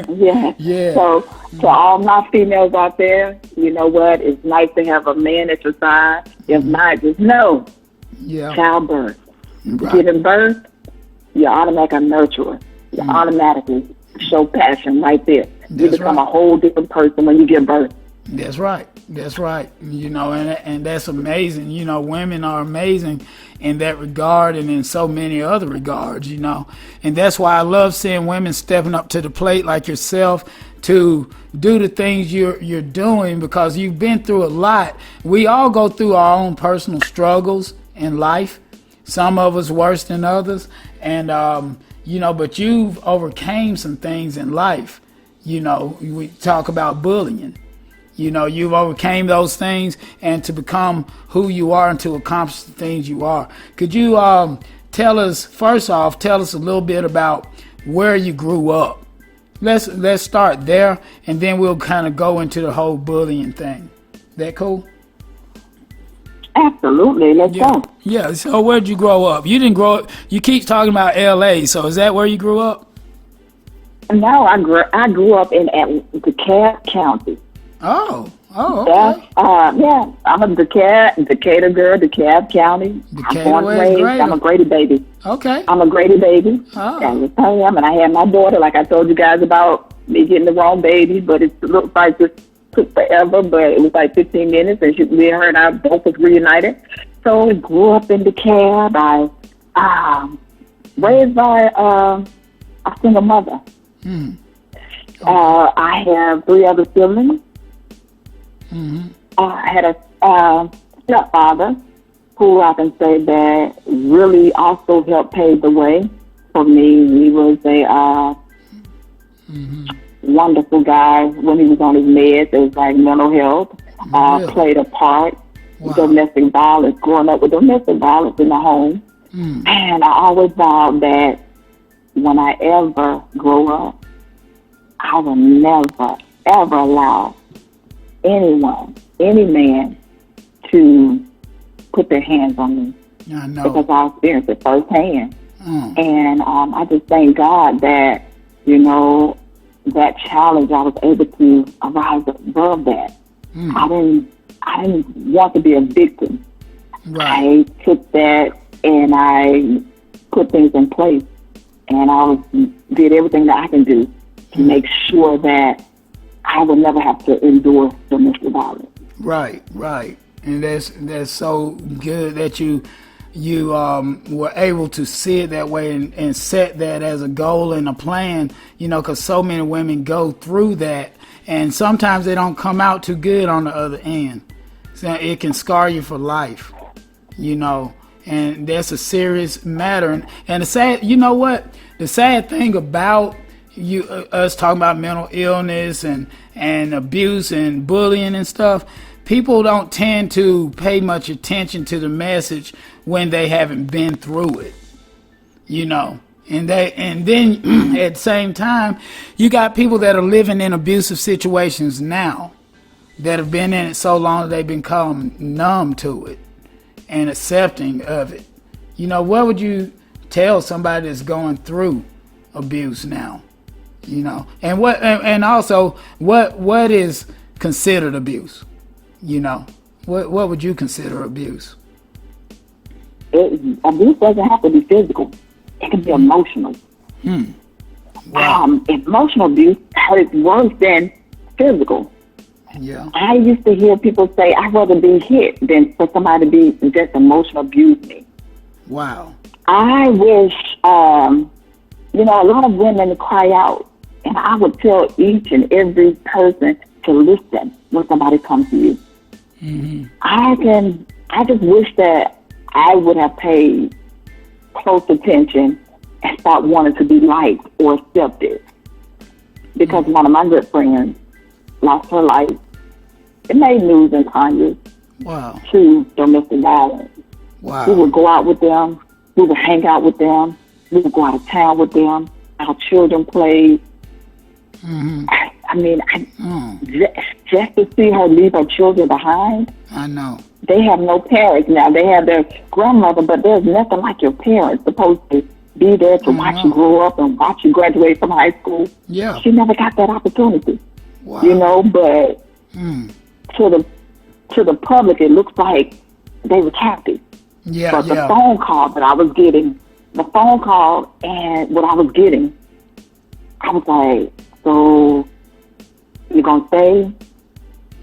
Yeah. So to all my females out there, you know what? It's nice to have a man at your side. If not, just know. Yeah. Childbirth. Right. Giving birth, you're automatically a nurturer. You automatically show passion right there. You become a whole different person when you give birth. That's right. You know, and that's amazing. You know, women are amazing in that regard and in so many other regards, you know. And that's why I love seeing women stepping up to the plate like yourself to do the things you're doing, because you've been through a lot. We all go through our own personal struggles in life. Some of us worse than others. And, you know, but you've overcame some things in life. You know, we talk about bullying. You know, you've overcame those things, and to become who you are and to accomplish the things you are. Could you tell us a little bit about where you grew up? Let's start there, and then we'll kind of go into the whole bullying thing. That cool? Absolutely. Let's go. Yeah. So where'd you grow up? You didn't grow up. You keep talking about L.A. So is that where you grew up? No, I grew up in DeKalb County. Oh, okay. Yeah, I'm a Decatur girl, DeKalb County. I'm born and raised. I'm a Grady baby. Okay. I'm a Grady baby. Oh. Yes, I am. And I had my daughter, like I told you guys about me getting the wrong baby, but it looked like it took forever, but it was like 15 minutes, and me and her and I both was reunited. So I grew up in DeKalb. I raised by a single mother. I have 3 other siblings. I had a stepfather who I can say that really also helped pave the way for me. He was a wonderful guy when he was on his meds. It was like mental health. Played a part. Domestic violence, growing up with domestic violence in the home. And I always vowed that when I ever grow up, I will never, ever allow anyone, any man, to put their hands on me. I know. Because I experienced it firsthand. And I just thank God that, you know, that challenge, I was able to rise above that. I didn't want to be a victim. Right. I took that and I put things in place, and I did everything that I can do to make sure that I would never have to endure domestic violence. Right. And that's so good that you were able to see it that way and set that as a goal and a plan, you know, because so many women go through that, and sometimes they don't come out too good on the other end. So it can scar you for life, you know, and that's a serious matter. And the sad, you know what, the sad thing about us talking about mental illness and abuse and bullying and stuff, people don't tend to pay much attention to the message when they haven't been through it, you know. And then at the same time, you got people that are living in abusive situations now that have been in it so long that they've become numb to it and accepting of it. You know, what would you tell somebody that's going through abuse now? You know, and also what is considered abuse? You know, what would you consider abuse? Abuse doesn't have to be physical. It can be emotional. Wow. Emotional abuse hurts worse than physical. Yeah. I used to hear people say, I'd rather be hit than for somebody to be just emotional abuse me. Wow. I wish, you know, a lot of women cry out, and I would tell each and every person to listen when somebody comes to you. I just wish that I would have paid close attention and start wanting to be liked or accepted. Because one of my good friends lost her life. It made news in Congress. Wow. To domestic violence. Wow. We would go out with them. We would hang out with them. We would go out of town with them. Our children played. Mm-hmm. Just to see her leave her children behind. I know. They have no parents now. They have their grandmother, but there's nothing like your parents supposed to be there to watch you grow up and watch you graduate from high school. Yeah. She never got that opportunity. Wow. You know, but to the public, it looks like they was happy. Yeah, but the phone call that I was getting, and what I was getting, I was like, so you gonna stay?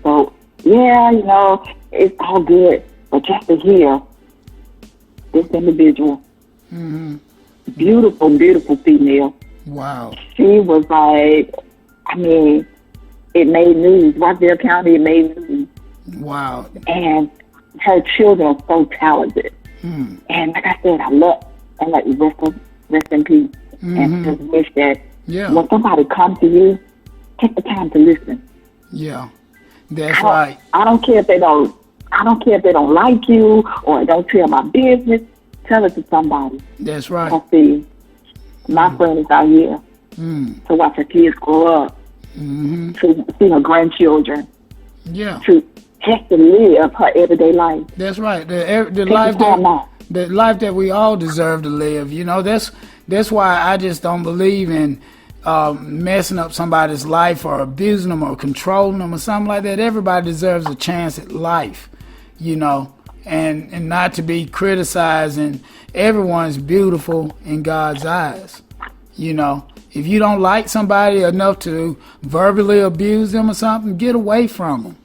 So yeah, you know, it's all good, but just to hear this individual, beautiful, beautiful female. Wow. She was like, I mean, it made news. Rockville County, it made news. Wow. And her children are so talented. And like I said, I love, and like rest in peace. And just wish that when somebody comes to you, take the time to listen. Yeah, that's right. I don't care if they don't. I don't care if they don't like you or don't tell my business. Tell it to somebody. That's right. I see. My friend is out here to watch her kids grow up, to see her grandchildren. Yeah. To just to live her everyday life. That's right. The life that we all deserve to live. You know, that's why I just don't believe in messing up somebody's life or abusing them or controlling them or something like that. Everybody deserves a chance at life, you know, and not to be criticized. And everyone's beautiful in God's eyes, you know. If you don't like somebody enough to verbally abuse them or something, get away from them.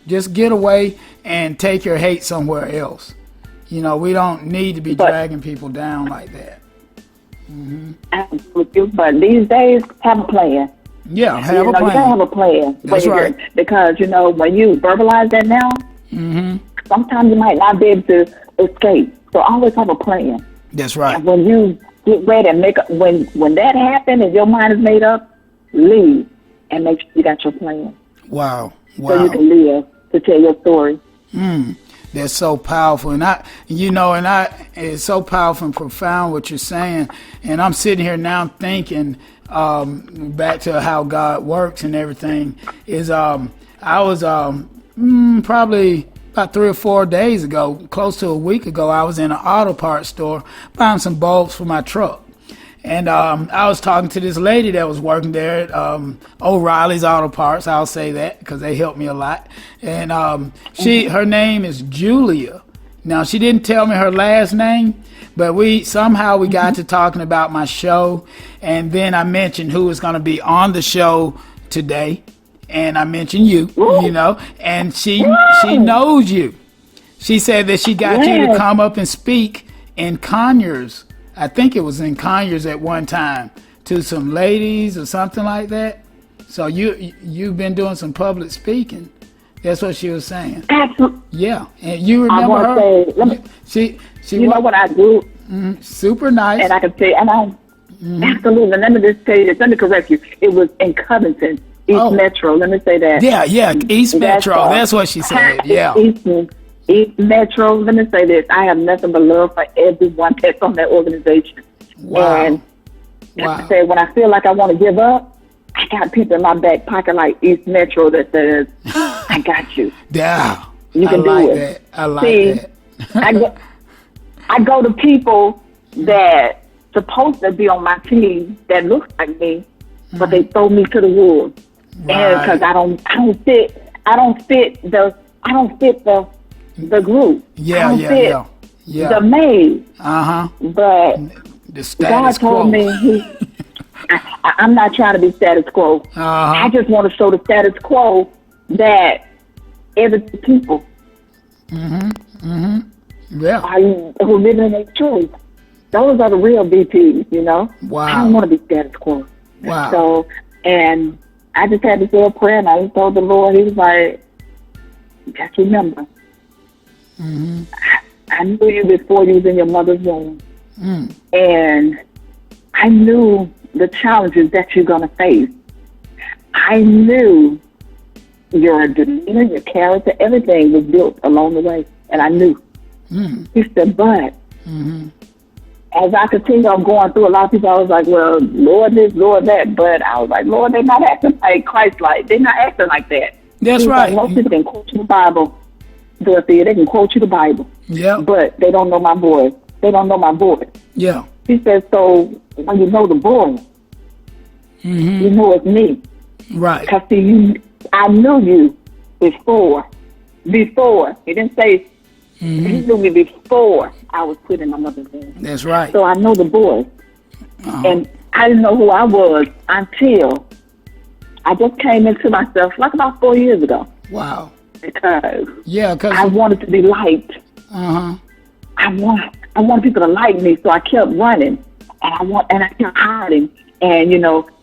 Just get away and take your hate somewhere else. You know, we don't need to be dragging people down like that. But these days, have a plan. Yeah, have a plan. You gotta have a plan. That's right. Because, you know, when you verbalize that now, sometimes you might not be able to escape. So always have a plan. That's right. And when you get ready and when that happens and your mind is made up, leave and make sure you got your plan. Wow. So you can live to tell your story. That's so powerful, and it's so powerful and profound what you're saying. And I'm sitting here now thinking back to how God works and everything. I was probably about 3 or 4 days ago, close to a week ago, I was in an auto parts store buying some bulbs for my truck. And I was talking to this lady that was working there at O'Reilly's Auto Parts. I'll say that because they helped me a lot. And her name is Julia. Now, she didn't tell me her last name, but we got to talking about my show. And then I mentioned who was going to be on the show today. And I mentioned you, you know, and she knows you. She said that she got you to come up and speak in Conyers. I think it was in Conyers at one time to some ladies or something like that. So you've been doing some public speaking. That's what she was saying. Absolutely. Yeah, and you remember her? She know what I do? Super nice. And I can say, absolutely. Let me just tell you this. Let me correct you. It was in Covington, East Metro. Let me say that. Yeah, East Metro. That's what she said. Yeah. East Metro, let me say this. I have nothing but love for everyone that's on that organization. Wow. And like I said, when I feel like I want to give up, I got people in my back pocket like East Metro that says, I got you. Yeah. You can do it. I like that. I go to people that supposed to be on my team that looks like me, but they throw me to the wolves. Right. And because I don't fit the group. Yeah. The maid. But the status God told quo. me I'm not trying to be status quo. I just want to show the status quo that every people Yeah. who live in their truth. Those are the real VPs, you know? Wow. I don't want to be status quo. Wow. So, and I just had to say a prayer, and I just told the Lord, he was like, just remember, I knew you before you was in your mother's womb. And I knew the challenges that you're going to face. I knew your demeanor, your character, everything was built along the way. And I knew. He said, but as I continued on going through, a lot of people, I was like, well, Lord this, Lord that. But I was like, Lord, they're not acting like Christ-like. They're not acting like that. That's right. Like, most people can quote you the Bible, Dorothea. They can quote you the Bible. Yeah. But they don't know my voice. They don't know my voice. Yeah. He said, so when you know the voice, you know it's me. Right. Because, see, I knew you before. He didn't say, he knew me before I was put in my mother's womb. That's right. So I know the voice. And I didn't know who I was until I just came into myself like about 4 years ago. Wow. Because Yeah, because I wanted to be liked. I want people to like me, so I kept running, and I kept hiding. And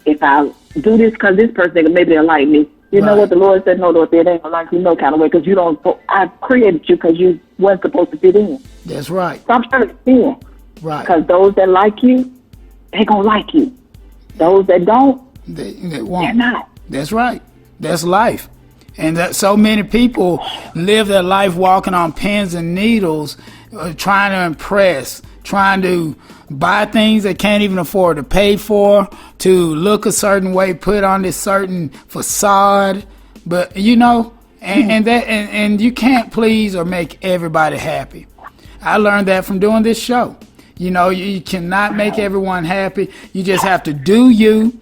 if I do this because this person, maybe they'll like me. You know what the Lord said? No, Lord, they ain't gonna like you no kind of way because you don't. I created you because you weren't supposed to fit in. That's right. So I'm trying to fit in. Right. Because those that like you, they gonna like you. Those that don't, they won't. they're not. That's right. That's life. And that so many people live their life walking on pins and needles, trying to impress, trying to buy things they can't even afford to pay for, to look a certain way, put on this certain facade. But and you can't please or make everybody happy. I learned that from doing this show. You cannot make everyone happy. You just have to do you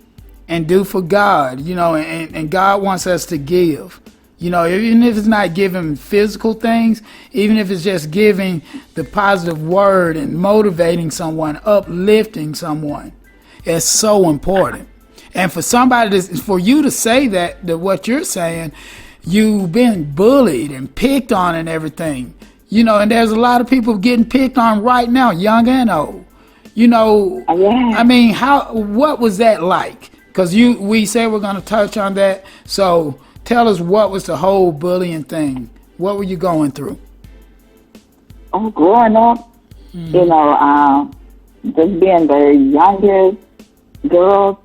and do for God, and God wants us to give. Even if it's not giving physical things, even if it's just giving the positive word and motivating someone, uplifting someone, it's so important. And for you to say that what you're saying, you've been bullied and picked on and everything, and there's a lot of people getting picked on right now, young and old. I mean, what was that like? Because we said we're going to touch on that. So tell us, what was the whole bullying thing? What were you going through? Oh, growing up, just being the youngest girl,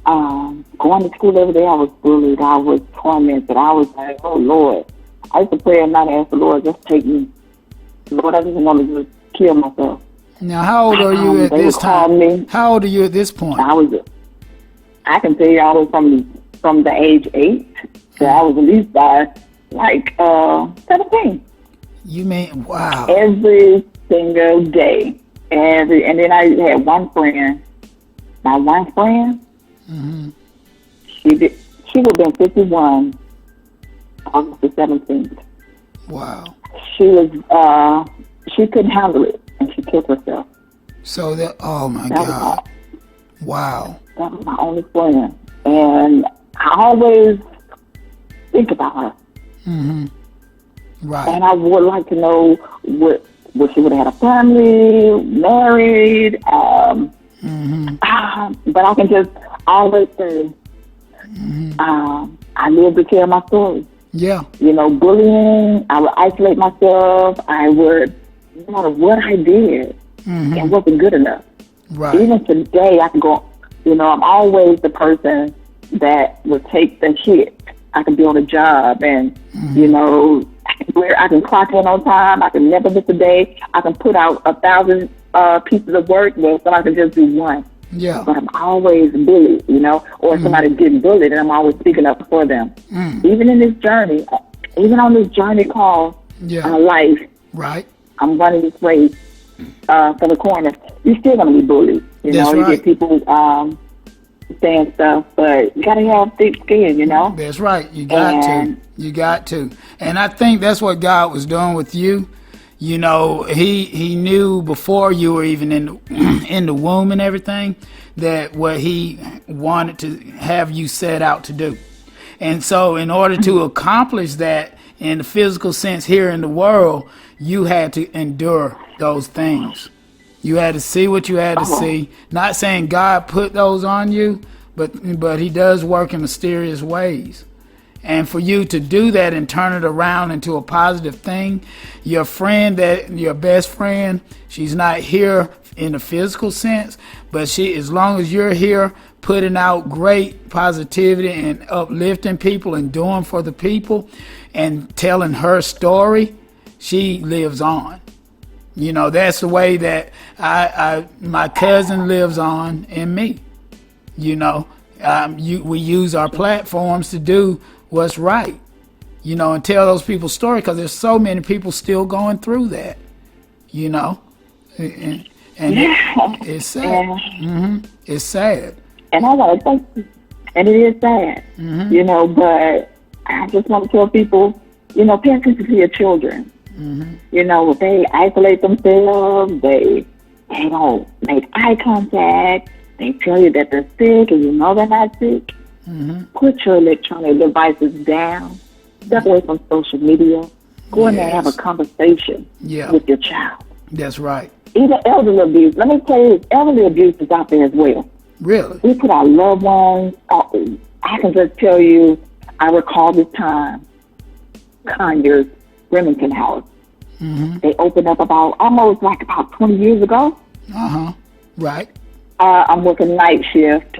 going to school every day, I was bullied. I was tormented. I was like, oh, Lord. I used to pray at night and ask the Lord, just take me. Lord, I just want to just kill myself. Now, how old are you at this time? How old are you at this point? I can tell you I was from the age 8. So I was at least by 17. You mean, wow. Every single day. And then I had one friend. My one friend, she would have been 51 August the 17th. Wow. She couldn't handle it, and she killed herself. So oh my God. Wow. That was my only friend. And I always think about her. Right. And I would like to know what she would have had a family, married. But I can just always say, I live to tell my story. Yeah. Bullying, I would isolate myself. I would, no matter what I did, it wasn't good enough. Right. Even today, I can go, I'm always the person that would take the hit. I can be on a job and, where I can clock in on time. I can never miss a day. I can put out 1,000 pieces of work where somebody can just do one. Yeah. But I'm always bullied, or somebody's getting bullied and I'm always speaking up for them. Even in this journey, even on this journey called life, right? I'm running this race for the Coroner. You're still going to be bullied. You get people saying stuff, but you got to have thick skin, That's right. You got to. And I think that's what God was doing with you. He knew before you were even in the womb and everything that what he wanted to have you set out to do. And so in order to accomplish that in the physical sense here in the world, you had to endure those things. You had to see what you had to see. Not saying God put those on you, but he does work in mysterious ways. And for you to do that and turn it around into a positive thing, your best friend, she's not here in the physical sense, but as long as you're here putting out great positivity and uplifting people and doing for the people and telling her story, she lives on. You know, that's the way that my cousin lives on in me. You know, we use our platforms to do what's right, you know, and tell those people's story, because there's so many people still going through that, you know, and it's sad. It's sad. And I want to thank you. And it is sad, you know, but I just want to tell people, you know, pay attention to your children. You know, if they isolate themselves, they don't make eye contact, they tell you that they're sick and you know they're not sick, put your electronic devices down, step away from social media, go in there and have a conversation with your child. That's right. Even elderly abuse. Let me tell you, elderly abuse is out there as well. Really? We put our loved ones, I can just tell you, I recall this time, Conyers, Remington House. They opened up about 20 years ago. Right. I'm working night shift,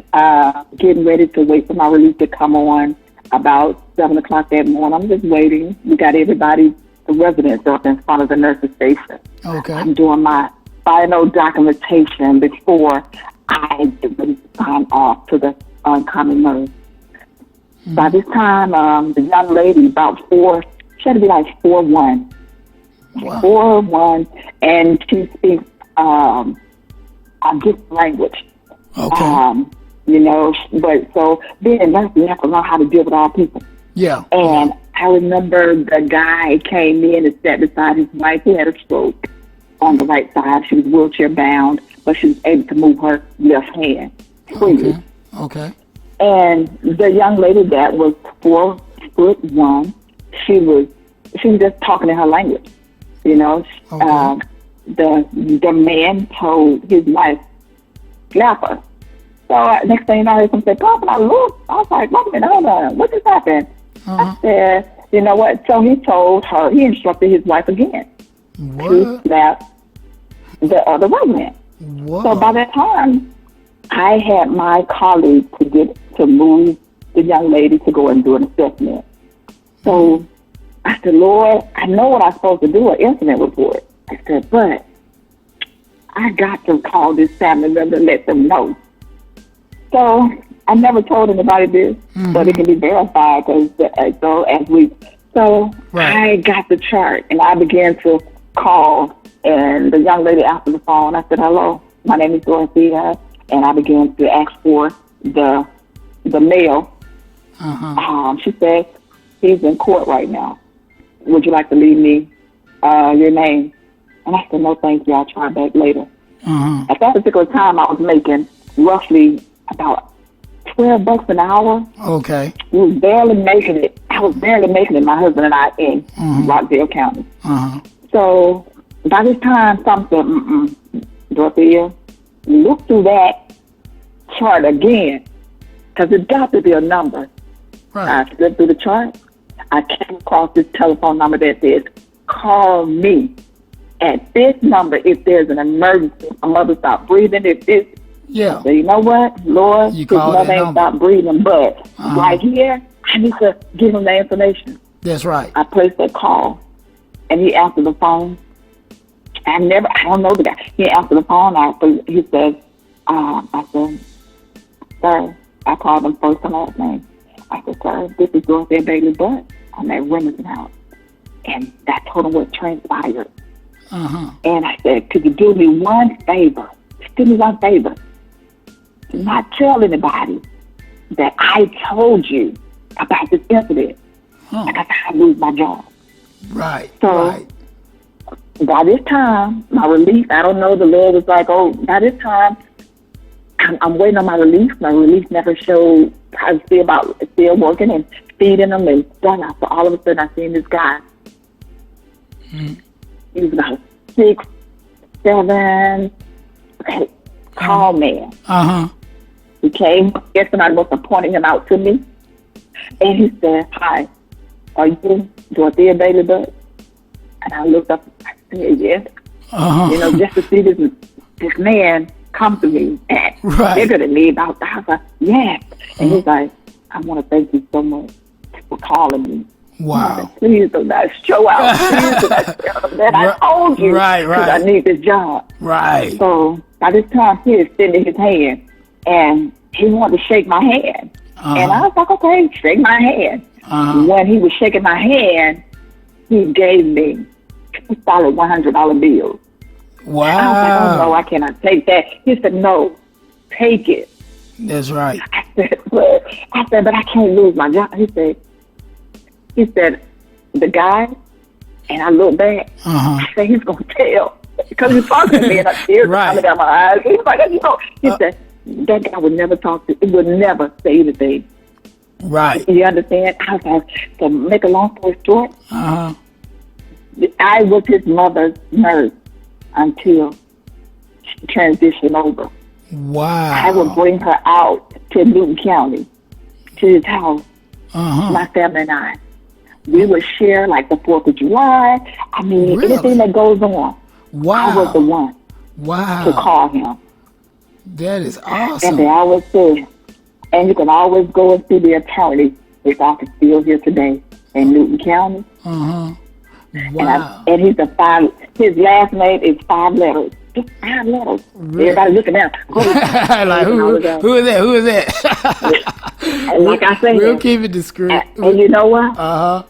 getting ready to wait for my release to come on about 7 o'clock that morning. I'm just waiting. We got everybody, the residents, up in front of the nurse's station. Okay. I'm doing my final documentation before I get ready to sign off to the oncoming nurse. By this time, the young lady, about 4, she had to be like 4'1". Wow. 4'1", and she speaks a different language. Okay. You know, but so being a nurse, you have to learn how to deal with all people. Yeah. And I remember the guy came in and sat beside his wife who had a stroke on the right side. She was wheelchair bound, but she was able to move her left hand freely. Okay. And the young lady that was 4'1", she was just talking in her language. You know, the man told his wife, slap her. So next thing you know, I heard him say, "Papa, I looked." I was like, "Wait a minute, hold on, what just happened?" I said, "You know what?" So he told her, he instructed his wife again to slap the other resident. So by that time, I had my colleague to move the young lady to go and do an assessment. So I said, "Lord, I know what I'm supposed to do, an incident report." I said, "But I got to call this family member and let them know." So I never told anybody this, but it can be verified because I got the chart and I began to call, and the young lady answered the phone. I said, "Hello, my name is Dorothea," and I began to ask for the male. She said, "He's in court right now. Would you like to leave me your name?" And I said, "No, thank you. I'll try back later." At that particular time, I was making roughly about $12 an hour. Okay. We was barely making it. I was barely making it, my husband and I, in Rockdale County. So by this time, something said, "Dorothea, look through that chart again, because it's got to be a number." I flipped through the chart. I came across this telephone number that says, "Call me at this number if there's an emergency. My mother stopped breathing. If this." So you know what, Lord, his mother ain't stopped breathing, but right here, I need to give him the information. That's right. I placed that call, and he answered the phone. I don't know the guy. He answered the phone. He said, I said, "Sir," I called him first and last name. I said, "Sir, this is Dorothea Bailey Butt. I'm at Remington House." And I told him what transpired. And I said, "Could you do me one favor? Just do me one favor. Do not tell anybody that I told you about this incident." And that's how I lose my job. So by this time, my release, I don't know, the Lord was like, by this time, I'm waiting on my release. My release never showed. I was still working and feeding them and done. So all of a sudden, I seen this guy. He was about 6, 7, tall man. He came. Guess somebody must have pointed him out to me. And he said, "Hi, are you Dorothea Bailey Butt?" And I looked up and I said, "Yes." You know, just to see this man come to me and bigger than me. I was like, "Yes." And he's like, "I want to thank you so much for calling me." Wow. Please do not show out. Please do not tell them that I told you. Right. I need this job. Right. So by this time, he is extending his hand, and he wanted to shake my hand. And I was like, "Okay, shake my hand." When he was shaking my hand, he gave me two solid $100 bills. Wow. I was like, "Oh no, I cannot take that." He said, "No, take it." That's right. I said, "But I can't lose my job." He said, "The guy," and I looked back. I said, "He's gonna tell," because he's talking to me, and I tears coming down my eyes. He's like, he said, "That guy would never talk to. He would never say anything." Right. You understand? I was like, to make a long story short, I was his mother's nurse until she transitioned over. Wow. I would bring her out to Newton County, to his house, my family and I. We would share like the 4th of July. I mean, anything that goes on. Wow. I was the one to call him. That is awesome. And they always say, and you can always go and see the attorney if I can still here today in Newton County. Wow. And his last name is 5 letters. Just 5 letters. Really? Everybody looking at him. Like, who is that? Who is that? And like I said, we'll keep it discreet. And you know what?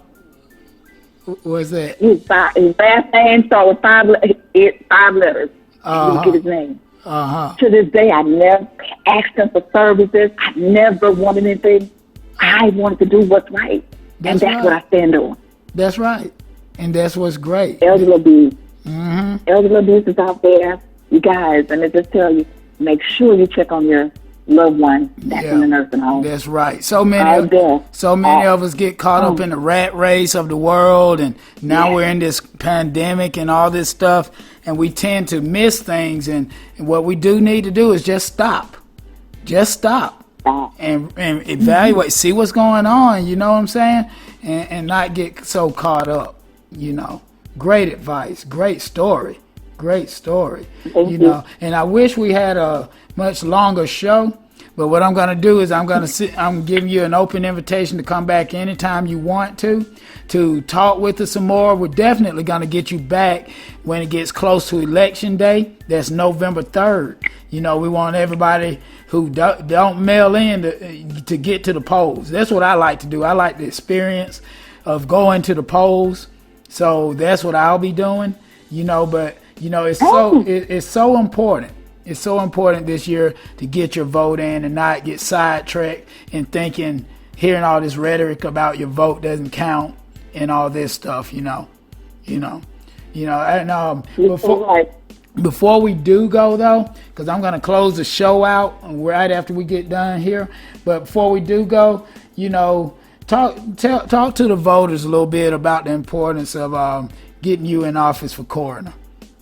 What's that? His last name started with 5 letters. Look at his name. To this day, I never asked him for services. I never wanted anything. I wanted to do what's right. That's what I stand on. That's right. And that's what's great. Elder abuse. Elder abuse is out there. You guys, and I just tell you, make sure you check on your loved one that's in the nursing home. That's right. So many of us get caught up in the rat race of the world, and now we're in this pandemic and all this stuff, and we tend to miss things. And what we do need to do is just stop. Just stop. And evaluate, see what's going on, you know what I'm saying? And not get so caught up, you know. Great advice, great story. Thank you. And I wish we had a much longer show, but what I'm going to do is I'm giving you an open invitation to come back anytime you want to talk with us some more. We're definitely going to get you back when it gets close to Election Day. That's November 3rd. You know, we want everybody who don't mail in to get to the polls. That's what I like to do. I like the experience of going to the polls. So that's what I'll be doing, you know, but you know, it's so important. It's so important this year to get your vote in and not get sidetracked and hearing all this rhetoric about your vote doesn't count and all this stuff, you know. And before we do go though, because I'm gonna close the show out right after we get done here. But before we do go, you know, talk to the voters a little bit about the importance of getting you in office for coroner,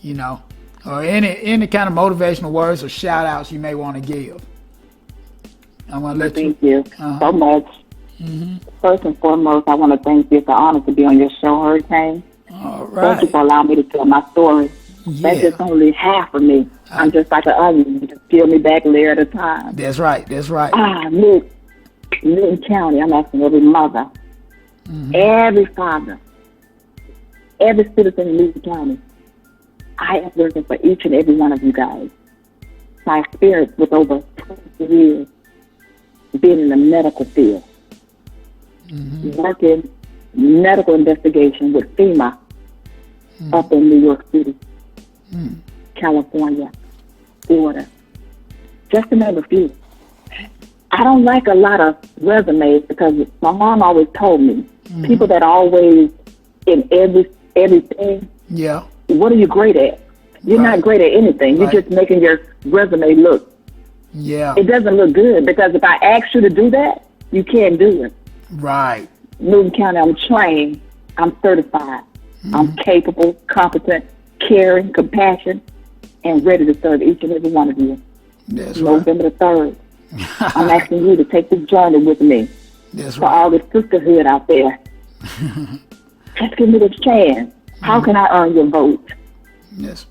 you know, or any kind of motivational words or shout outs you may want to give. I want to let Thank you so much. First and foremost, I want to thank you. It's an honor to be on your show, Hurricane. All right. Thank you for allowing me to tell my story. Yeah. That's just only half of me. I'm just like an onion. You just peel me back a layer at a time. That's right. Newton County, I'm asking every mother, every father, every citizen in Newton County. I am working for each and every one of you guys. My experience with over 20 years being in the medical field, working medical investigation with FEMA up in New York City, California, Florida, just to name a few. I don't like a lot of resumes because my mom always told me, people that always in everything, what are you great at? You're not great at anything. You're just making your resume look. It doesn't look good because if I ask you to do that, you can't do it. Right. Newton County, I'm trained. I'm certified. I'm capable, competent, caring, compassionate, and ready to serve each and every one of you. That's November the 3rd. I'm asking you to take this journey with me. That's for right. all the sisterhood out there. Just give me this chance. How can I earn your vote? Yes.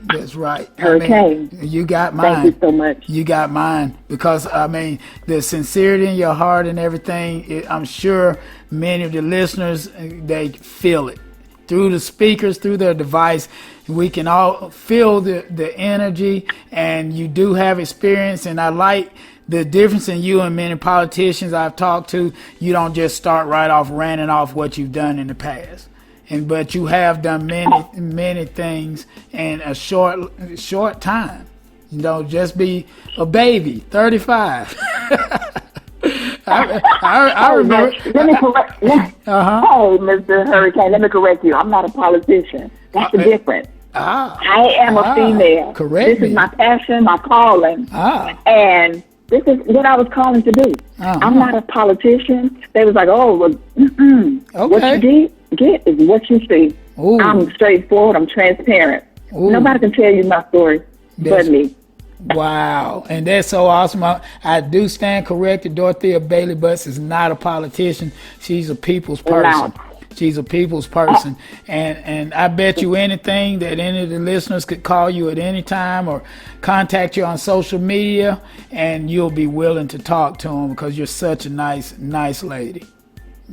That's right. Hurricane. You got mine. Thank you so much. You got mine because the sincerity in your heart and everything. I'm sure many of the listeners, they feel it through the speakers, through their device. We can all feel the energy, and you do have experience. And I like the difference in you and many politicians I've talked to. You don't just start right off ranting off what you've done in the past. But you have done many things in a short time. Just be a baby, 35. I remember. Let me correct. Hey, Mr. Hurricane, let me correct you. I'm not a politician. That's the difference. I am a female. Correct. This is my passion, my calling, and this is what I was calling to do. I'm not a politician. They was like, oh, well, what you get is what you see. Ooh. I'm straightforward. I'm transparent. Ooh. Nobody can tell you my story but me. Wow. And that's so awesome. I do stand corrected. Dorothea Bailey Butts is not a politician. She's a people's person. No. She's a people's person. And I bet you anything that any of the listeners could call you at any time or contact you on social media, and you'll be willing to talk to them because you're such a nice lady.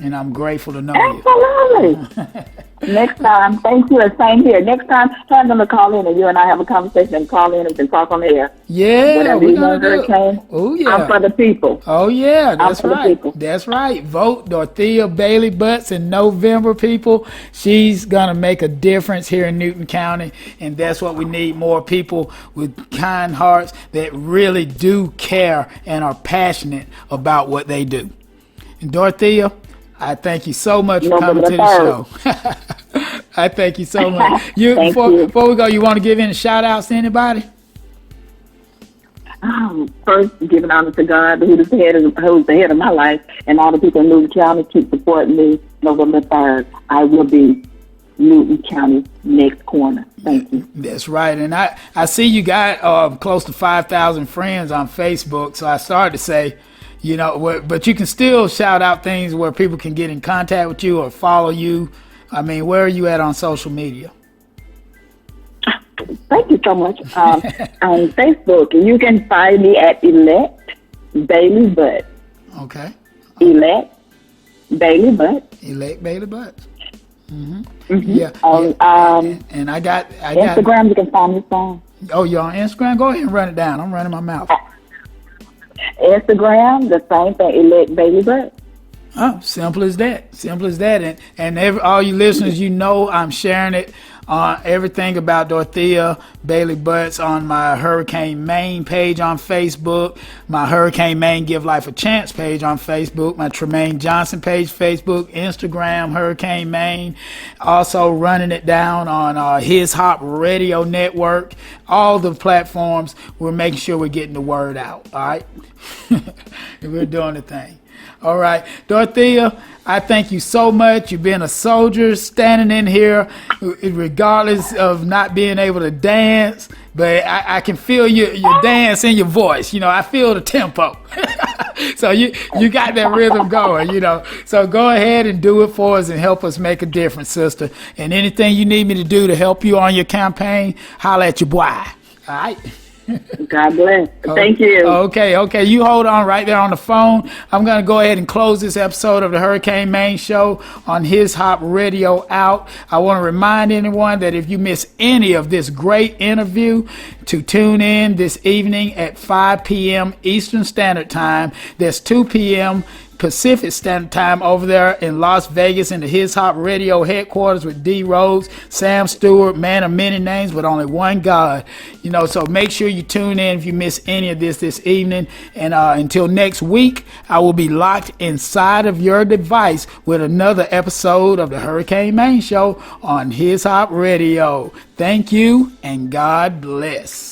And I'm grateful to know you. Absolutely. Next time, thank you, and same here. Next time, have them to call in and you and I have a conversation and call in and we can talk on the air. Yeah, whatever you want, Hurricane. Oh, yeah. I'm for the people. Oh, yeah, that's right. The that's right. Vote Dorothea Bailey Butts in November, people. She's going to make a difference here in Newton County, and that's what we need, more people with kind hearts that really do care and are passionate about what they do. And Dorothea, I thank you so much for coming to the show. I thank you so much. Before we go, you want to give any shout outs to anybody? First, giving honor to God, who's the head of my life, and all the people in Newton County keep supporting me. November 3rd, I will be Newton County next corner. Thank you. That's right. And I see you got close to 5,000 friends on Facebook, so I started to say, but you can still shout out things where people can get in contact with you or follow you. I mean, where are you at on social media? Thank you so much. On Facebook, you can find me at Elect Bailey Butt. Okay. Elect Bailey Butt. Elect Bailey Butt. Mm-hmm. Mm-hmm. Yeah. And I got Instagram. You can find me on. Oh, you're on Instagram? Go ahead and run it down. I'm running my mouth. Instagram, the same thing, Elect Bailey Butt. Oh, simple as that. Simple as that. And all you listeners, I'm sharing it on everything about Dorothea Bailey Butts on my Hurricane Maine page on Facebook, my Hurricane Maine Give Life a Chance page on Facebook, my Tremaine Johnson page, Facebook, Instagram, Hurricane Maine. Also running it down on His Hop Radio Network, all the platforms. We're making sure we're getting the word out, all right? We're doing the thing. All right, Dorothea, I thank you so much. You've been a soldier standing in here, regardless of not being able to dance. But I can feel your dance in your voice. I feel the tempo. So you got that rhythm going. So go ahead and do it for us and help us make a difference, sister. And anything you need me to do to help you on your campaign, holla at your boy. All right. God bless. Thank you. Okay. You hold on right there on the phone. I'm going to go ahead and close this episode of the Hurricane Maine Show on His Hop Radio out. I want to remind anyone that if you miss any of this great interview, to tune in this evening at 5 p.m. Eastern Standard Time. That's 2 p.m. Pacific Standard Time over there in Las Vegas in the His Hop Radio headquarters with D. Rhodes, Sam Stewart, man of many names, but only one God. So make sure you tune in if you miss any of this evening. And until next week, I will be locked inside of your device with another episode of the Hurricane Maine Show on His Hop Radio. Thank you, and God bless.